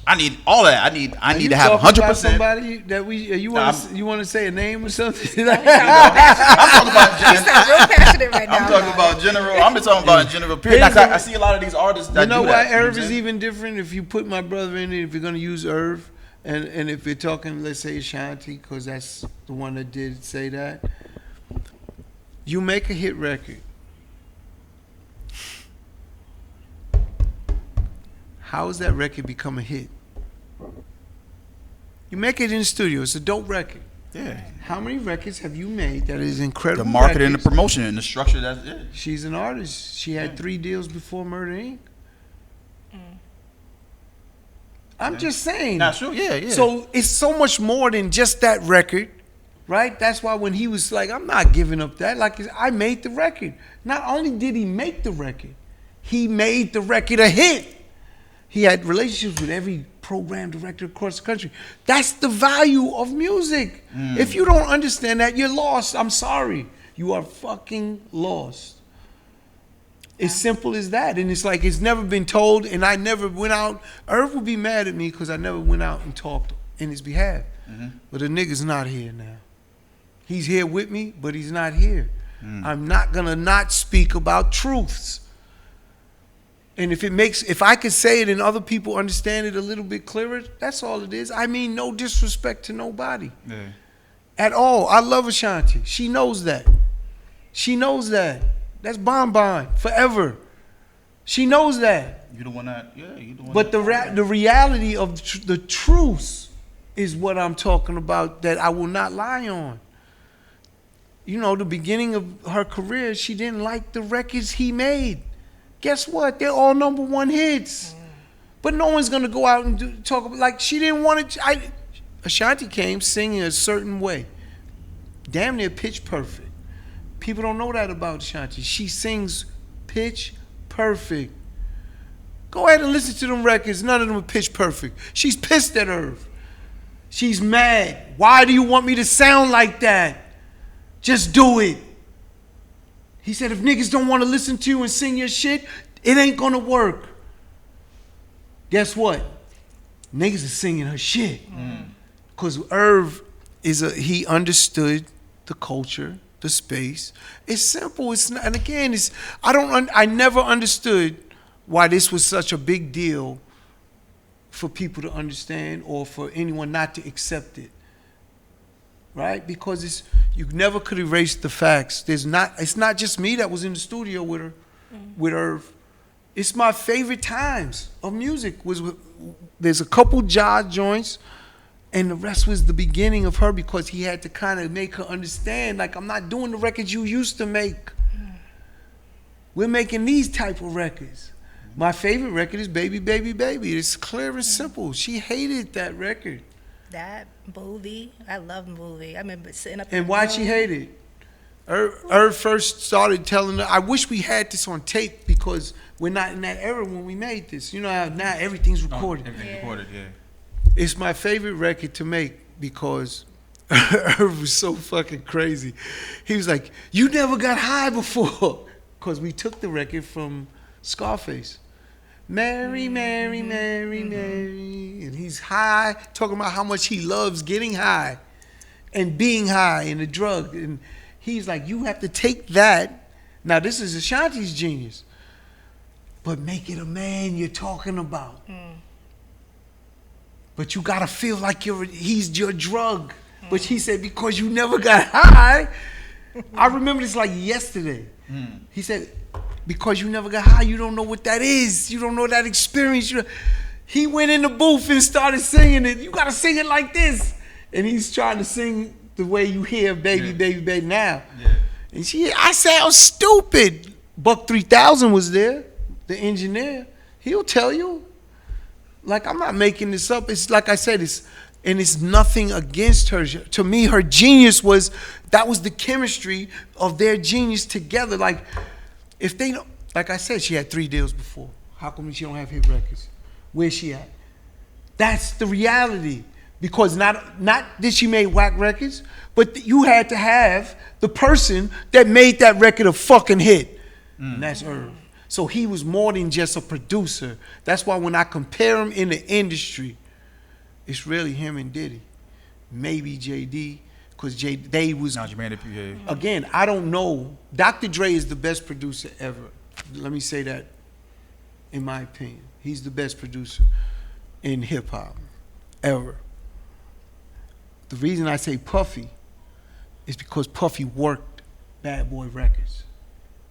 I need all of that. I need to have 100%. Somebody that you want to say a name or something? I'm talking about. You sound real passionate right now. I'm talking about general. I'm just talking about in general. Period. I see a lot of these artists that you know do why that. Irv is even different? If you put my brother in it, if you're gonna use Irv, and if you're talking, let's say Ashanti, because that's the one that did say that. You make a hit record. How does that record become a hit? You make it in the studio. It's a dope record. Yeah. How many records have you made that is incredible? The marketing and the records? promotion and the structure. That's it. She's an artist. She had 3 deals before Murder Inc. I'm just saying. That's true. Yeah. So it's so much more than just that record, right? That's why when he was like, I'm not giving up that. Like, I made the record. Not only did he make the record, he made the record a hit. He had relationships with every program director across the country. That's the value of music. If you don't understand that, you're lost. I'm sorry. You are fucking lost. It's simple as that. And it's like it's never been told, and I never went out. Irv would be mad at me because I never went out and talked in his behalf. But the nigga's not here now. He's here with me, but he's not here. I'm not going to not speak about truths. And if I could say it and other people understand it a little bit clearer, that's all it is. I mean, no disrespect to nobody. Yeah. At all. I love Ashanti. She knows that. She knows that. That's Bon Bon forever. She knows that. You the one that, you the one. But the reality of the truth is what I'm talking about that I will not lie on. The beginning of her career, she didn't like the records he made. Guess what? They're all #1 hits. But no one's going to go out and talk about, like, she didn't want to. Ashanti came singing a certain way. Damn near pitch perfect. People don't know that about Ashanti. She sings pitch perfect. Go ahead and listen to them records. None of them are pitch perfect. She's pissed at Irv. She's mad. Why do you want me to sound like that? Just do it. He said, if niggas don't want to listen to you and sing your shit, it ain't going to work. Guess what? Niggas are singing her shit. Because Irv he understood the culture, the space. It's simple. It's not, and again, I never understood why this was such a big deal for people to understand or for anyone not to accept it. Right? Because you never could erase the facts. It's not just me that was in the studio with her, with Irv. It's my favorite times of music. There's a couple jazz joints, and the rest was the beginning of her because he had to kind of make her understand, like, I'm not doing the records you used to make. We're making these type of records. My favorite record is Baby, Baby, Baby. It's clear and simple. She hated that record. That movie, I love movie. I remember sitting up. And why she hated it? Irv first started telling her, I wish we had this on tape because we're not in that era when we made this. You know how now everything's recorded. Everything recorded, yeah. It's my favorite record to make because Irv was so fucking crazy. He was like, you never got high before. Because we took the record from Scarface. Mary, Mary, Mary, Mary. And he's high, talking about how much he loves getting high and being high and the drug. And he's like, you have to take that. Now, this is Ashanti's genius. But make it a man you're talking about. But you got to feel like he's your drug. But he said, because you never got high. I remember this like yesterday. He said, because you never got high, you don't know what that is. You don't know that experience. He went in the booth and started singing it. You got to sing it like this. And he's trying to sing the way you hear Baby, Baby, Baby now. Yeah. And I sound stupid. Buck 3000 was there, the engineer. He'll tell you. Like, I'm not making this up. It's like I said, it's nothing against her. To me, her genius that was the chemistry of their genius together. Like, if they don't, like I said, she had 3 deals before. How come she don't have hit records? Where's she at? That's the reality. Because not that she made whack records, but you had to have the person that made that record a fucking hit. And that's Irv. So he was more than just a producer. That's why when I compare him in the industry, it's really him and Diddy. Maybe JD, because they was... Now Jermaine Dupri, yeah. Again, I don't know. Dr. Dre is the best producer ever. Let me say that, in my opinion. He's the best producer in hip-hop ever. The reason I say Puffy is because Puffy worked Bad Boy Records.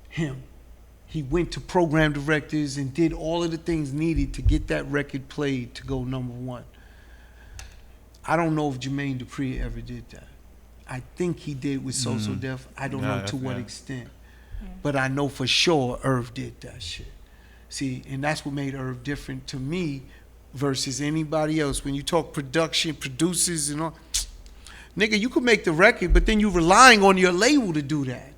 Him. He went to program directors and did all of the things needed to get that record played to go #1. I don't know if Jermaine Dupri ever did that. I think he did with So So Def. I don't know to what extent. But I know for sure Irv did that shit. See, and that's what made Irv different to me versus anybody else. When you talk production, producers and all, nigga, you could make the record, but then you relying on your label to do that.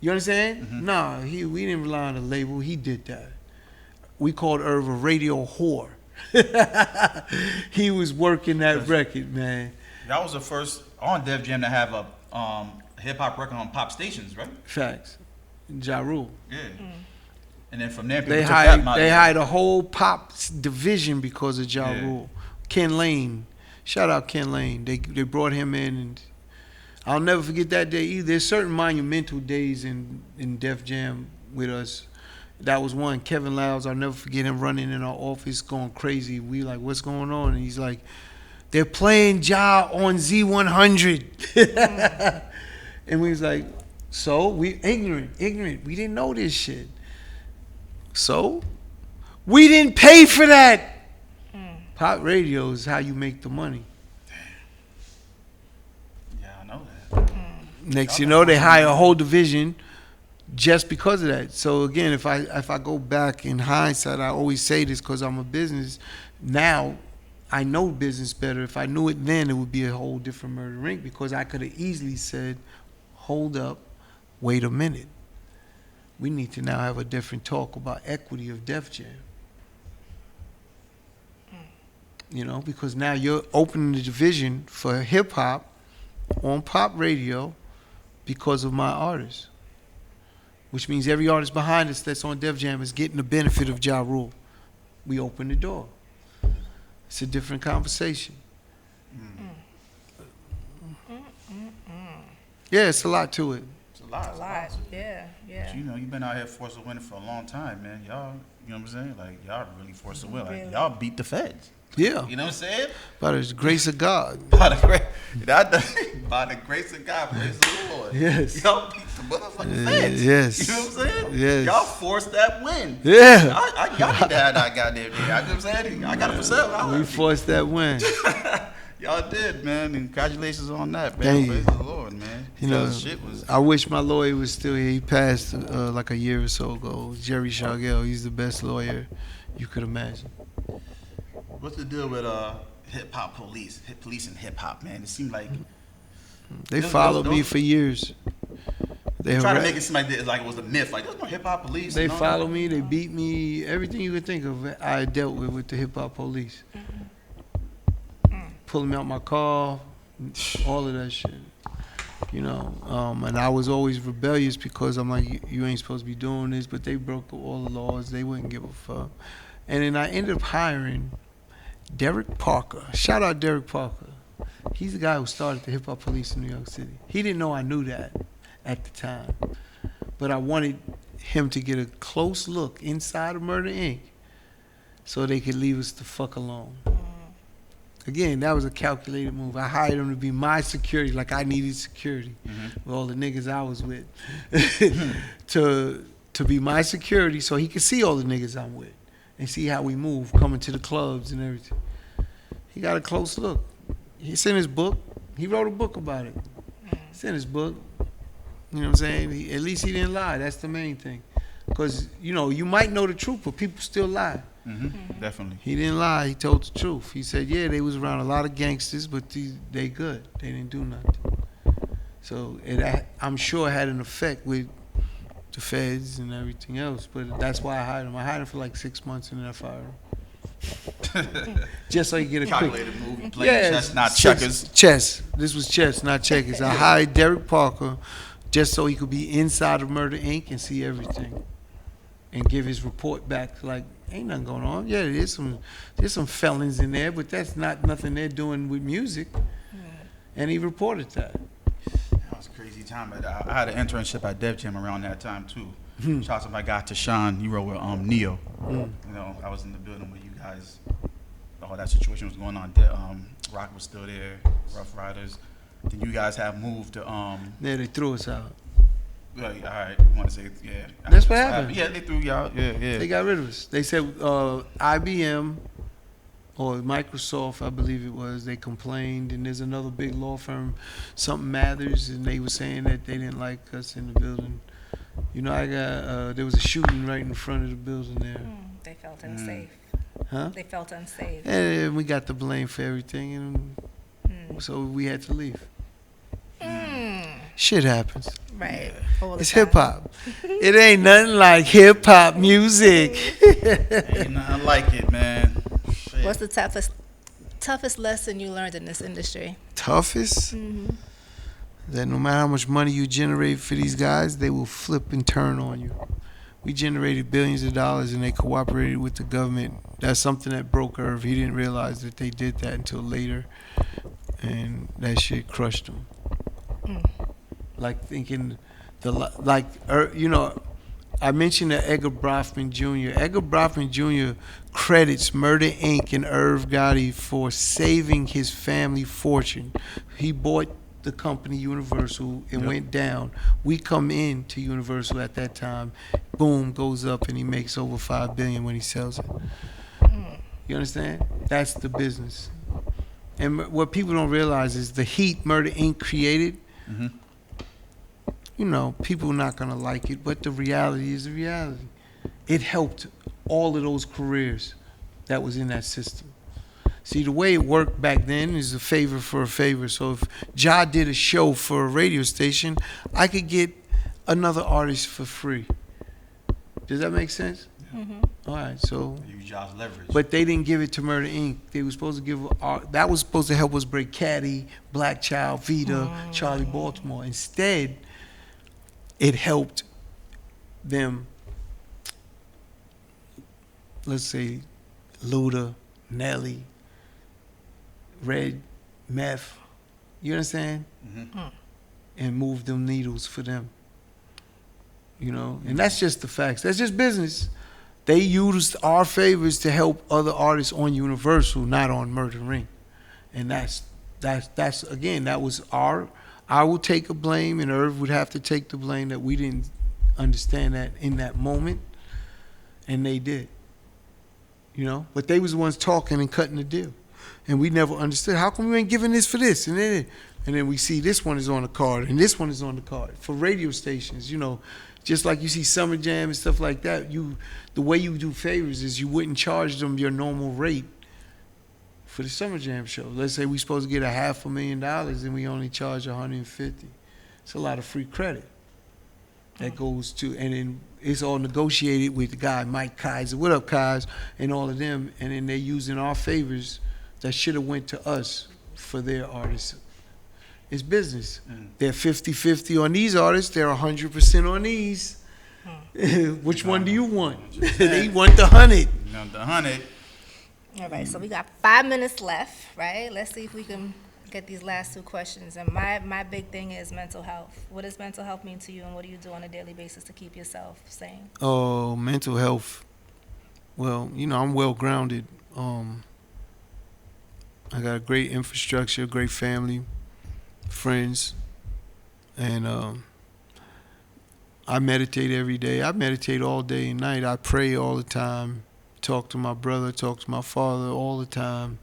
You understand? Nah, we didn't rely on the label. He did that. We called Irv a radio whore. He was working that record, man. Y'all was the first on Def Jam to have a hip hop record on pop stations, right? Facts. Ja Rule. Yeah. And then from there, people They took that hired a whole pop division because of Ja Rule. Ken Lane. Shout out Ken Lane. They brought him in, and I'll never forget that day either. There's certain monumental days in Def Jam with us. That was one. Kevin Lyles, I'll never forget him running in our office going crazy. We like, what's going on? And he's like, they're playing Ja on Z100. And we was like, so? We ignorant. We didn't know this shit. So? We didn't pay for that. Pop radio is how you make the money. Yeah, I know that. Next you know, they hire a whole division just because of that. So again, if I go back in hindsight, I always say this because I'm a business. Now, I know business better. If I knew it then, it would be a whole different Murder Inc. because I could have easily said, hold up, wait a minute. We need to now have a different talk about equity of Def Jam. You know, because now you're opening the division for hip hop on pop radio because of my artists. Which means every artist behind us that's on Def Jam is getting the benefit of Ja Rule. We open the door. It's a different conversation. Yeah, it's a lot to it. It's a lot. Yeah. But you know, you've been out here force of winning for a long time, man. Y'all, you know what I'm saying? Like, y'all really force of win. Like, Really? y'all beat the feds. Yeah, You know what I'm saying? by the grace of God. By the grace of God, praise the Lord. Yes. Y'all beat the motherfucking feds. Yes. You know what I'm saying? Yes. Y'all forced that win. Yeah. Y'all need to have that goddamn thing. You know what I'm saying? I got it for sale. We forced that win. Y'all did, man. And congratulations on that, man. Thank Praise you. the Lord, man. You know, Shit was. I wish my lawyer was still here. He passed like a year or so ago. Jerry Shargell. He's the best lawyer you could imagine. What's the deal with hip hop police, police and hip hop, man? It seemed like They followed me for years. They trying to make it seem like it was a myth. Like there's no hip hop police. They and all followed that. me. They beat me. Everything you could think of, I dealt with the hip hop police. Pulling me out my car, all of that shit. You know, and I was always rebellious because I'm like, you ain't supposed to be doing this. But they broke all the laws. They wouldn't give a fuck. And then I ended up hiring Derek Parker. Shout out Derek Parker. He's the guy who started the hip hop police in New York City. He didn't know I knew that at the time. But I wanted him to get a close look inside of Murder Inc. so they could leave us the fuck alone. Again, that was a calculated move. I hired him to be my security, like I needed security with all the niggas I was with, to be my security so he could see all the niggas I'm with and see how we move, coming to the clubs and everything. He got a close look. It's in his book. He wrote a book about it. It's in his book. You know what I'm saying? At least he didn't lie. That's the main thing. Because, you know, you might know the truth, but people still lie. Definitely. He didn't lie. He told the truth. He said, yeah, they was around a lot of gangsters, but they good. They didn't do nothing. So I'm sure it had an effect with the feds and everything else, but that's why I hired him. I hired him for like 6 months and then I fired him. Just so you get a quick... Calculated move. Playing chess, not checkers. Chess. This was chess, not checkers. I hired Derek Parker just so he could be inside of Murder Inc. and see everything and give his report back like, ain't nothing going on. Yeah, there's some felons in there, but that's not nothing they're doing with music. And he reported that. That was a crazy time. But I had an internship at Def Jam around that time too. Shout out to my guy Tashawn. He wrote with Neo. You know, I was in the building with you guys. All that situation was going on. Rock was still there. Rough Riders. Then you guys have moved to Yeah, they threw us out. Like, all right, we want to say yeah. That's what happened. Yeah, they threw you out. Yeah. They got rid of us. They said IBM or Microsoft, I believe it was, they complained, and there's another big law firm, something Mathers, and they were saying that they didn't like us in the building. You know, there was a shooting right in front of the building there. They felt unsafe. Huh? They felt unsafe. And we got the blame for everything, and so we had to leave. Shit happens. Right. All the It's time. hip hop. It ain't nothing like hip hop music. Ain't nothing like it, man. Shit. What's the toughest lesson you learned in this industry? Toughest? That no matter how much money you generate for these guys, they will flip and turn on you. We generated billions of dollars and they cooperated with the government. That's something that broke Irv. He didn't realize that they did that until later. And that shit crushed him. Like thinking, you know, I mentioned the Edgar Brofman Jr. Edgar Brofman Jr. credits Murder Inc. and Irv Gotti for saving his family fortune. He bought the company Universal and went down. We come in to Universal at that time. Boom, goes up and he makes over $5 billion when he sells it. You understand? That's the business. And what people don't realize is the heat Murder Inc. created. You know, people are not going to like it, but the reality is the reality. It helped all of those careers that was in that system. See, the way it worked back then is a favor for a favor. So if Ja did a show for a radio station, I could get another artist for free. Does that make sense? All right, so... Use y'all's leverage. But they didn't give it to Murder Inc. They were supposed to give that was supposed to help us break Caddy, Black Child, Vita, Charlie Baltimore. Instead, it helped them, let's say, Luda, Nelly, Red, Meth, you understand? And move them needles for them. You know, and that's just the facts. That's just business. They used our favors to help other artists on Universal, not on Murder Inc. And that's again, that was I would take a blame, and Irv would have to take the blame that we didn't understand that in that moment, and they did. You know, but they was the ones talking and cutting the deal, and we never understood how come you ain't giving this for this, and then we see this one is on the card and this one is on the card for radio stations. You know, just like you see Summer Jam and stuff like that. The way you do favors is you wouldn't charge them your normal rate for the Summer Jam show. Let's say we supposed to get $500,000 and we only charge $150. It's a lot of free credit that goes to, and then it's all negotiated with the guy Mike Kaiser, what up Kais, and all of them, and then they're using our favors that should have went to us for their artists. It's business. They're 50-50 on these artists, they're 100% on these. Which one do you want? They want the 100. You want the 100. All right, so we got 5 minutes left, right? Let's see if we can get these last two questions. And my big thing is mental health. What does mental health mean to you, and what do you do on a daily basis to keep yourself sane? Oh, mental health. Well, you know, I'm well grounded. I got a great infrastructure, great family, friends, and I meditate every day. I meditate all day and night. I pray all the time. Talk to my brother, talk to my father all the time.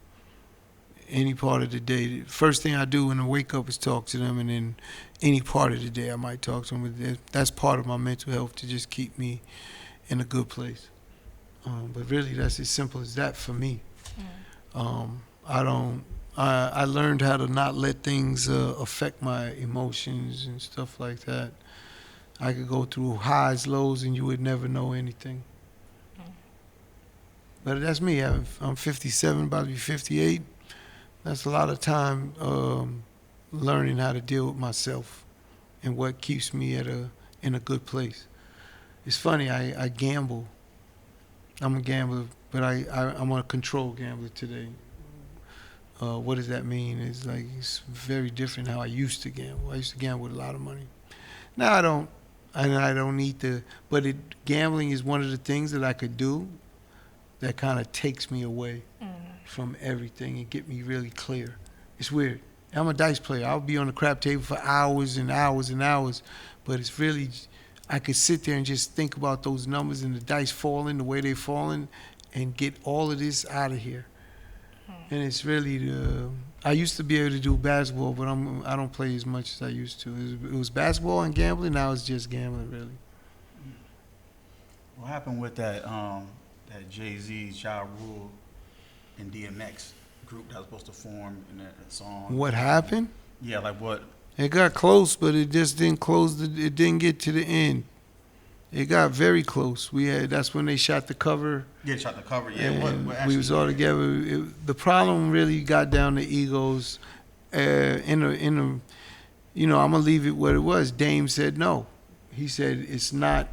Any part of the day. The first thing I do when I wake up is talk to them, and then any part of the day I might talk to them. That's part of my mental health, to just keep me in a good place. But really, that's as simple as that for me. I learned how to not let things affect my emotions and stuff like that. I could go through highs, lows, and you would never know anything. But that's me. I'm 57, about to be 58. That's a lot of time learning how to deal with myself and what keeps me in a good place. It's funny, I gamble. I'm a gambler, but I'm a controlled gambler today. What does that mean? It's very different how I used to gamble. I used to gamble with a lot of money. Now I don't, and I don't need to, but gambling is one of the things that I could do that kind of takes me away from everything and get me really clear. It's weird. I'm a dice player. I'll be on the crap table for hours and hours and hours, but it's really, I could sit there and just think about those numbers and the dice falling the way they're falling and get all of this out of here. And it's really I used to be able to do basketball, but I don't play as much as I used to. It was basketball and gambling. Now it's just gambling, really. What happened with that Jay-Z, Ja Rule, and DMX group that was supposed to form in that song? What happened? Yeah, like what? It got close, but it just didn't close. It didn't get to the end. It got very close. That's when they shot the cover. Yeah, shot the cover. Yeah, And what we was all together. The problem really got down to egos. You know, I'm gonna leave it what it was. Dame said no. He said it's not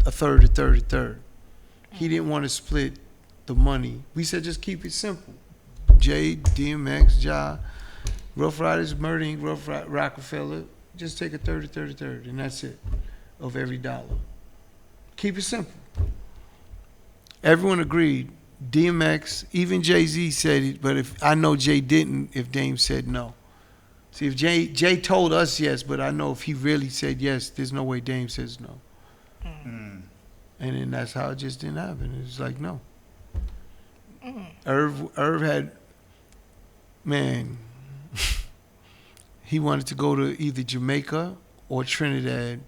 a third, a third, a third. He didn't want to split the money. We said just keep it simple. Jay, DMX, Ja, Rough Riders, Murder Inc., Rockefeller. Just take a third, a third, a third, and that's it of every dollar. Keep it simple. Everyone agreed. DMX, even Jay-Z said it, but if I know Jay didn't, if Dame said no. See, if Jay told us yes, but I know if he really said yes, there's no way Dame says no. And then that's how it just didn't happen. It was like, no. Irv had, man, he wanted to go to either Jamaica or Trinidad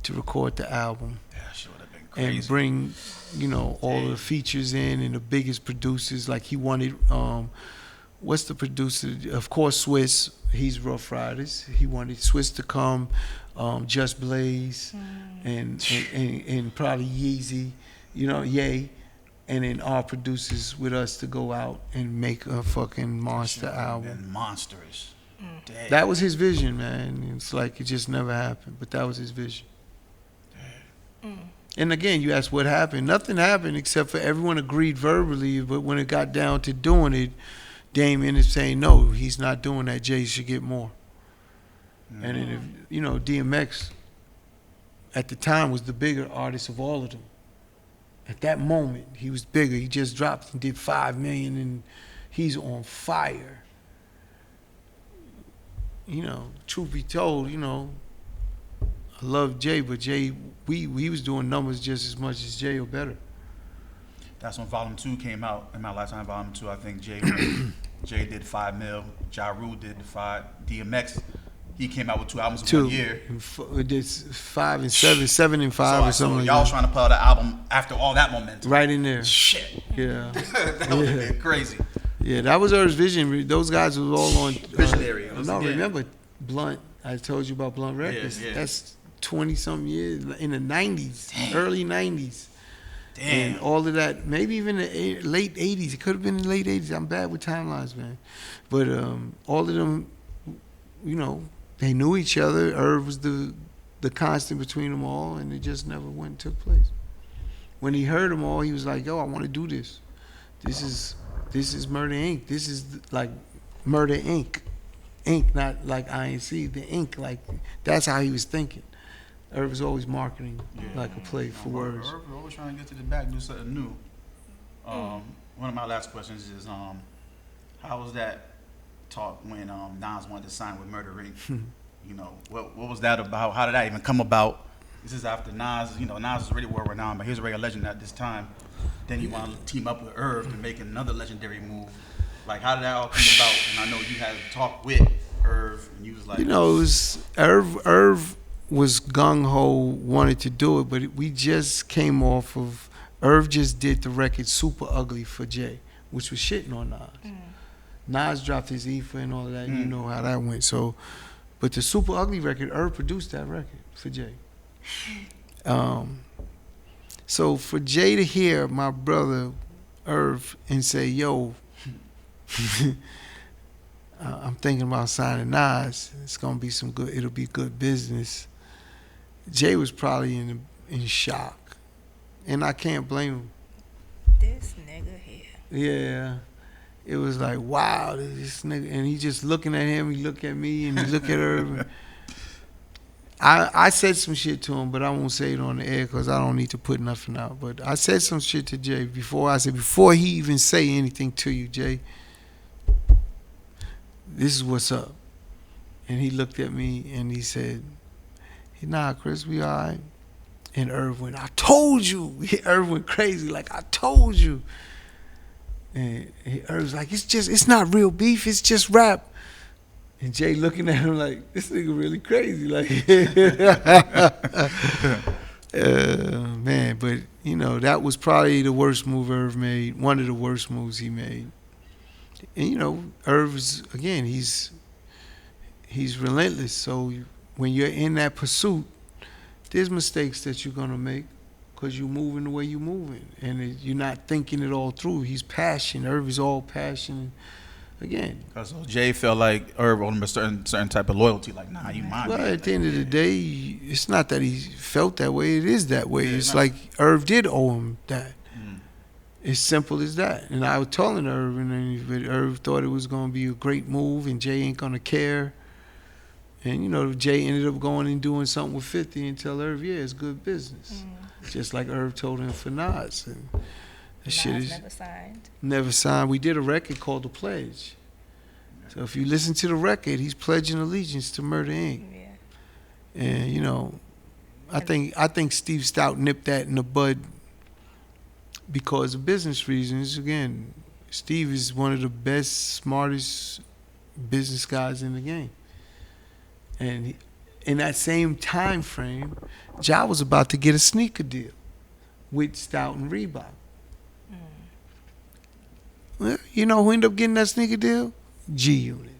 to record the album. Yeah, sure would have been crazy. And bring, you know, all the features in and the biggest producers. Like he wanted, what's the producer? Of course, Swiss. He's Rough Riders. He wanted Swiss to come, Just Blaze, and probably Yeezy, you know, Ye, and then our producers with us to go out and make a fucking monster album. And monstrous. Damn. That was his vision, man. It's like it just never happened, but that was his vision. And again, you ask what happened. Nothing happened except for everyone agreed verbally, but when it got down to doing it, Dame ended up saying, no, he's not doing that. Jay should get more. And then, if, you know, DMX at the time was the bigger artist of all of them. At that moment, he was bigger. He just dropped and did 5 million, and he's on fire. You know, truth be told, you know, I love Jay, but Jay, we was doing numbers just as much as Jay or better. That's when Volume 2 came out. In my lifetime, Volume 2, I think Jay did 5 mil. Ja Rule did 5. DMX, he came out with 2 albums in Two. 1 year. It's 5 and 7, 7 and 5 So, or something like y'all that. was trying to put out an album after all that momentum. Right in there. Shit. Yeah. That would have been crazy. Yeah, that was Earth's vision. Those guys was all on. Visionary. No, remember Blunt? I told you about Blunt Records. yeah. That's 20-something years in the 90s, early 90s. Damn. And all of that, maybe even the late 80s. It could have been the late 80s. I'm bad with timelines, man. But all of them, you know, they knew each other. Irv was the constant between them all, and it just never went and took place. When he heard them all, he was like, yo, I want to do this. This is Murder Inc. This is like Murder Inc. Inc., not like INC, the Inc. Like, that's how he was thinking. Irv was always marketing like a play for words. Irv was always trying to get to the back, do something new. One of my last questions is, how was that talk when Nas wanted to sign with Murder Inc.? You know, what was that about? How did that even come about? This is after Nas. You know, Nas is already world renowned, but he was already a legend at this time. Then he wanted to team up with Irv to make another legendary move. Like, how did that all come about? And I know you had a talk with Irv, and you was like, You know, it was Irv was gung ho, wanted to do it, but we just came off of Irv just did the record Super Ugly for Jay, which was shitting on Nas. Nas dropped his EFA and all of that. You know how that went. So, but the Super Ugly record, Irv produced that record for Jay. So for Jay to hear my brother Irv and say, "Yo, I'm thinking about signing Nas. It's gonna be some good. It'll be good business." Jay was probably in shock, and I can't blame him. This nigga here. Yeah, it was like, wow, this nigga, and he just looking at him. He look at me, and he look at her. I said some shit to him, but I won't say it on the air because I don't need to put nothing out. But I said some shit to Jay before. I said, before he even say anything to you, Jay, this is what's up. And he looked at me and he said, nah, Chris, we all right. And Irv went, I told you. Irv went crazy, like, I told you. And Irv's like, it's not real beef, it's just rap. And Jay looking at him like, this nigga really crazy. Like, man, but, you know, that was probably the worst move Irv made, one of the worst moves he made. And, you know, Irv's, again, he's relentless. So when you're in that pursuit, there's mistakes that you're going to make because you're moving the way you're moving. And you're not thinking it all through. He's passion. Irv is all passion. Again. So Jay felt like Irv owed him a certain type of loyalty. Like, nah, you mine. Well, at the end of the day, it's not that he felt that way. It is that way. Yeah, it's like Irv did owe him that. It's simple as that. And I was telling Irv, but Irv thought it was going to be a great move, and Jay ain't going to care. And, you know, Jay ended up going and doing something with 50 and tell Irv, yeah, it's good business. Just like Irv told him for Nas. And that shit is never signed. never signed. We did a record called The Pledge. So if you listen to the record, he's pledging allegiance to Murder Inc. Yeah. And, you know, I think Steve Stout nipped that in the bud because of business reasons. Again, Steve is one of the best, smartest business guys in the game. And in that same time frame, Ja was about to get a sneaker deal with Stout and Reebok. Well, you know who ended up getting that sneaker deal? G-Unit.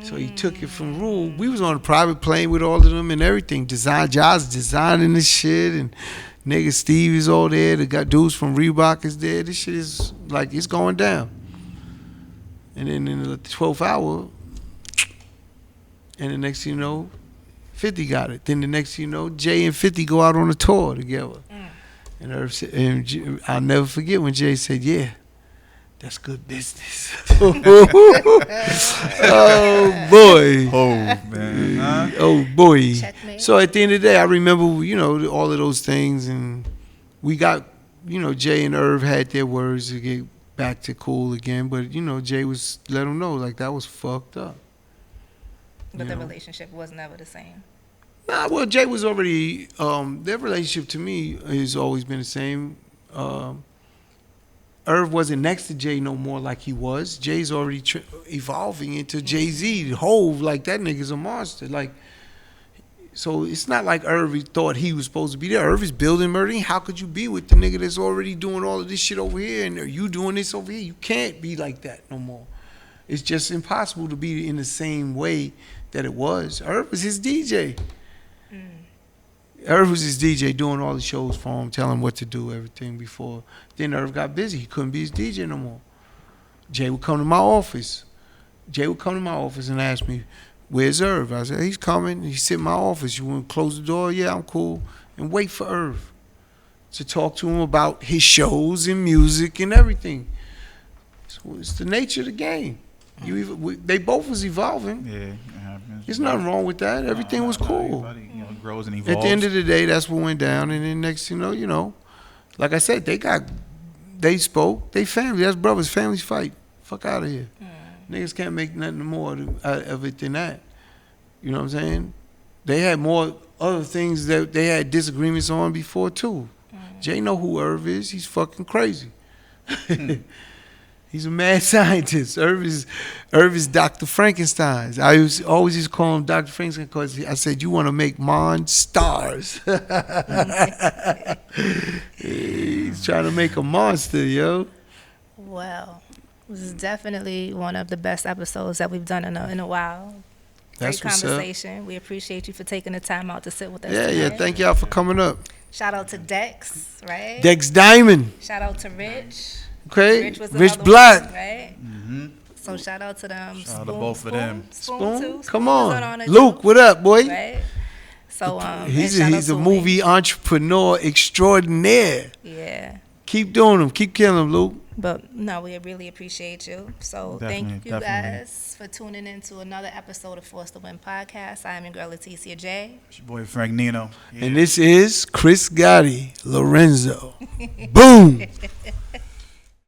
So he took it from Rule. We was on a private plane with all of them and everything. Ja's designing this shit, and nigga Steve is all there. The dudes from Reebok is there. This shit is like, it's going down. And then in the 12th hour, and the next thing you know, 50 got it. Then the next thing you know, Jay and 50 go out on a tour together. And I'll never forget when Jay said, yeah, that's good business. Oh, boy. Oh, man. Huh? Oh, boy. Checkmate. So at the end of the day, I remember, you know, all of those things. And we got, you know, Jay and Irv had their words to get back to cool again. But, you know, Jay was, let them know, like, that was fucked up. But the know? relationship was never the same. Nah, well, Jay was already. Their relationship to me has always been the same. Irv wasn't next to Jay no more like he was. Jay's already evolving into Jay-Z. Hove, like that nigga's a monster. Like, so it's not like Irv thought he was supposed to be there. Irv is building Murder. How could you be with the nigga that's already doing all of this shit over here and are you doing this over here? You can't be like that no more. It's just impossible to be in the same way that it was. Irv was his DJ. Irv was his DJ doing all the shows for him, telling him what to do, everything before. Then Irv got busy. He couldn't be his DJ no more. Jay would come to my office. And ask me, where's Irv? I said, he's coming. He sit in my office. You want to close the door? Yeah, I'm cool. And wait for Irv to talk to him about his shows and music and everything. So it's the nature of the game. They both was evolving. Yeah, it happens. There's nothing wrong with that. Everything was cool. Everybody, grows and evolves. At the end of the day, that's what went down. And then next, you know, like I said, they spoke. They family. That's brothers. Families fight. Fuck out of here. Niggas can't make nothing more out of it than that. You know what I'm saying? They had more other things that they had disagreements on before too. Jay know who Irv is. He's fucking crazy. He's a mad scientist. Irv is Dr. Frankenstein. I always used to call him Dr. Frankenstein because I said, you want to make monsters. He's trying to make a monster, yo. Well, this is definitely one of the best episodes that we've done in a while. That's Great what's up. conversation. We appreciate you for taking the time out to sit with us Yeah, tonight. thank y'all for coming up. Shout out to Dex, right? Dex Diamond, Shout out to Rich. okay? Was Rich another Black. one, right? So shout out to them. Shout out to both of them. Spoon too. Come Spoon was on. it Luke, too, what up, boy? right? So He's and shout a out to movie Wayne. entrepreneur extraordinaire. Yeah. Keep doing them. Keep killing them, Luke. But no, we really appreciate you. So thank you Definitely. guys for tuning in to another episode of Force to Win podcast. I am your girl Leticia J. It's your boy Frank Nino. Yeah. And this is Chris Gotti, Lorenzo. Boom.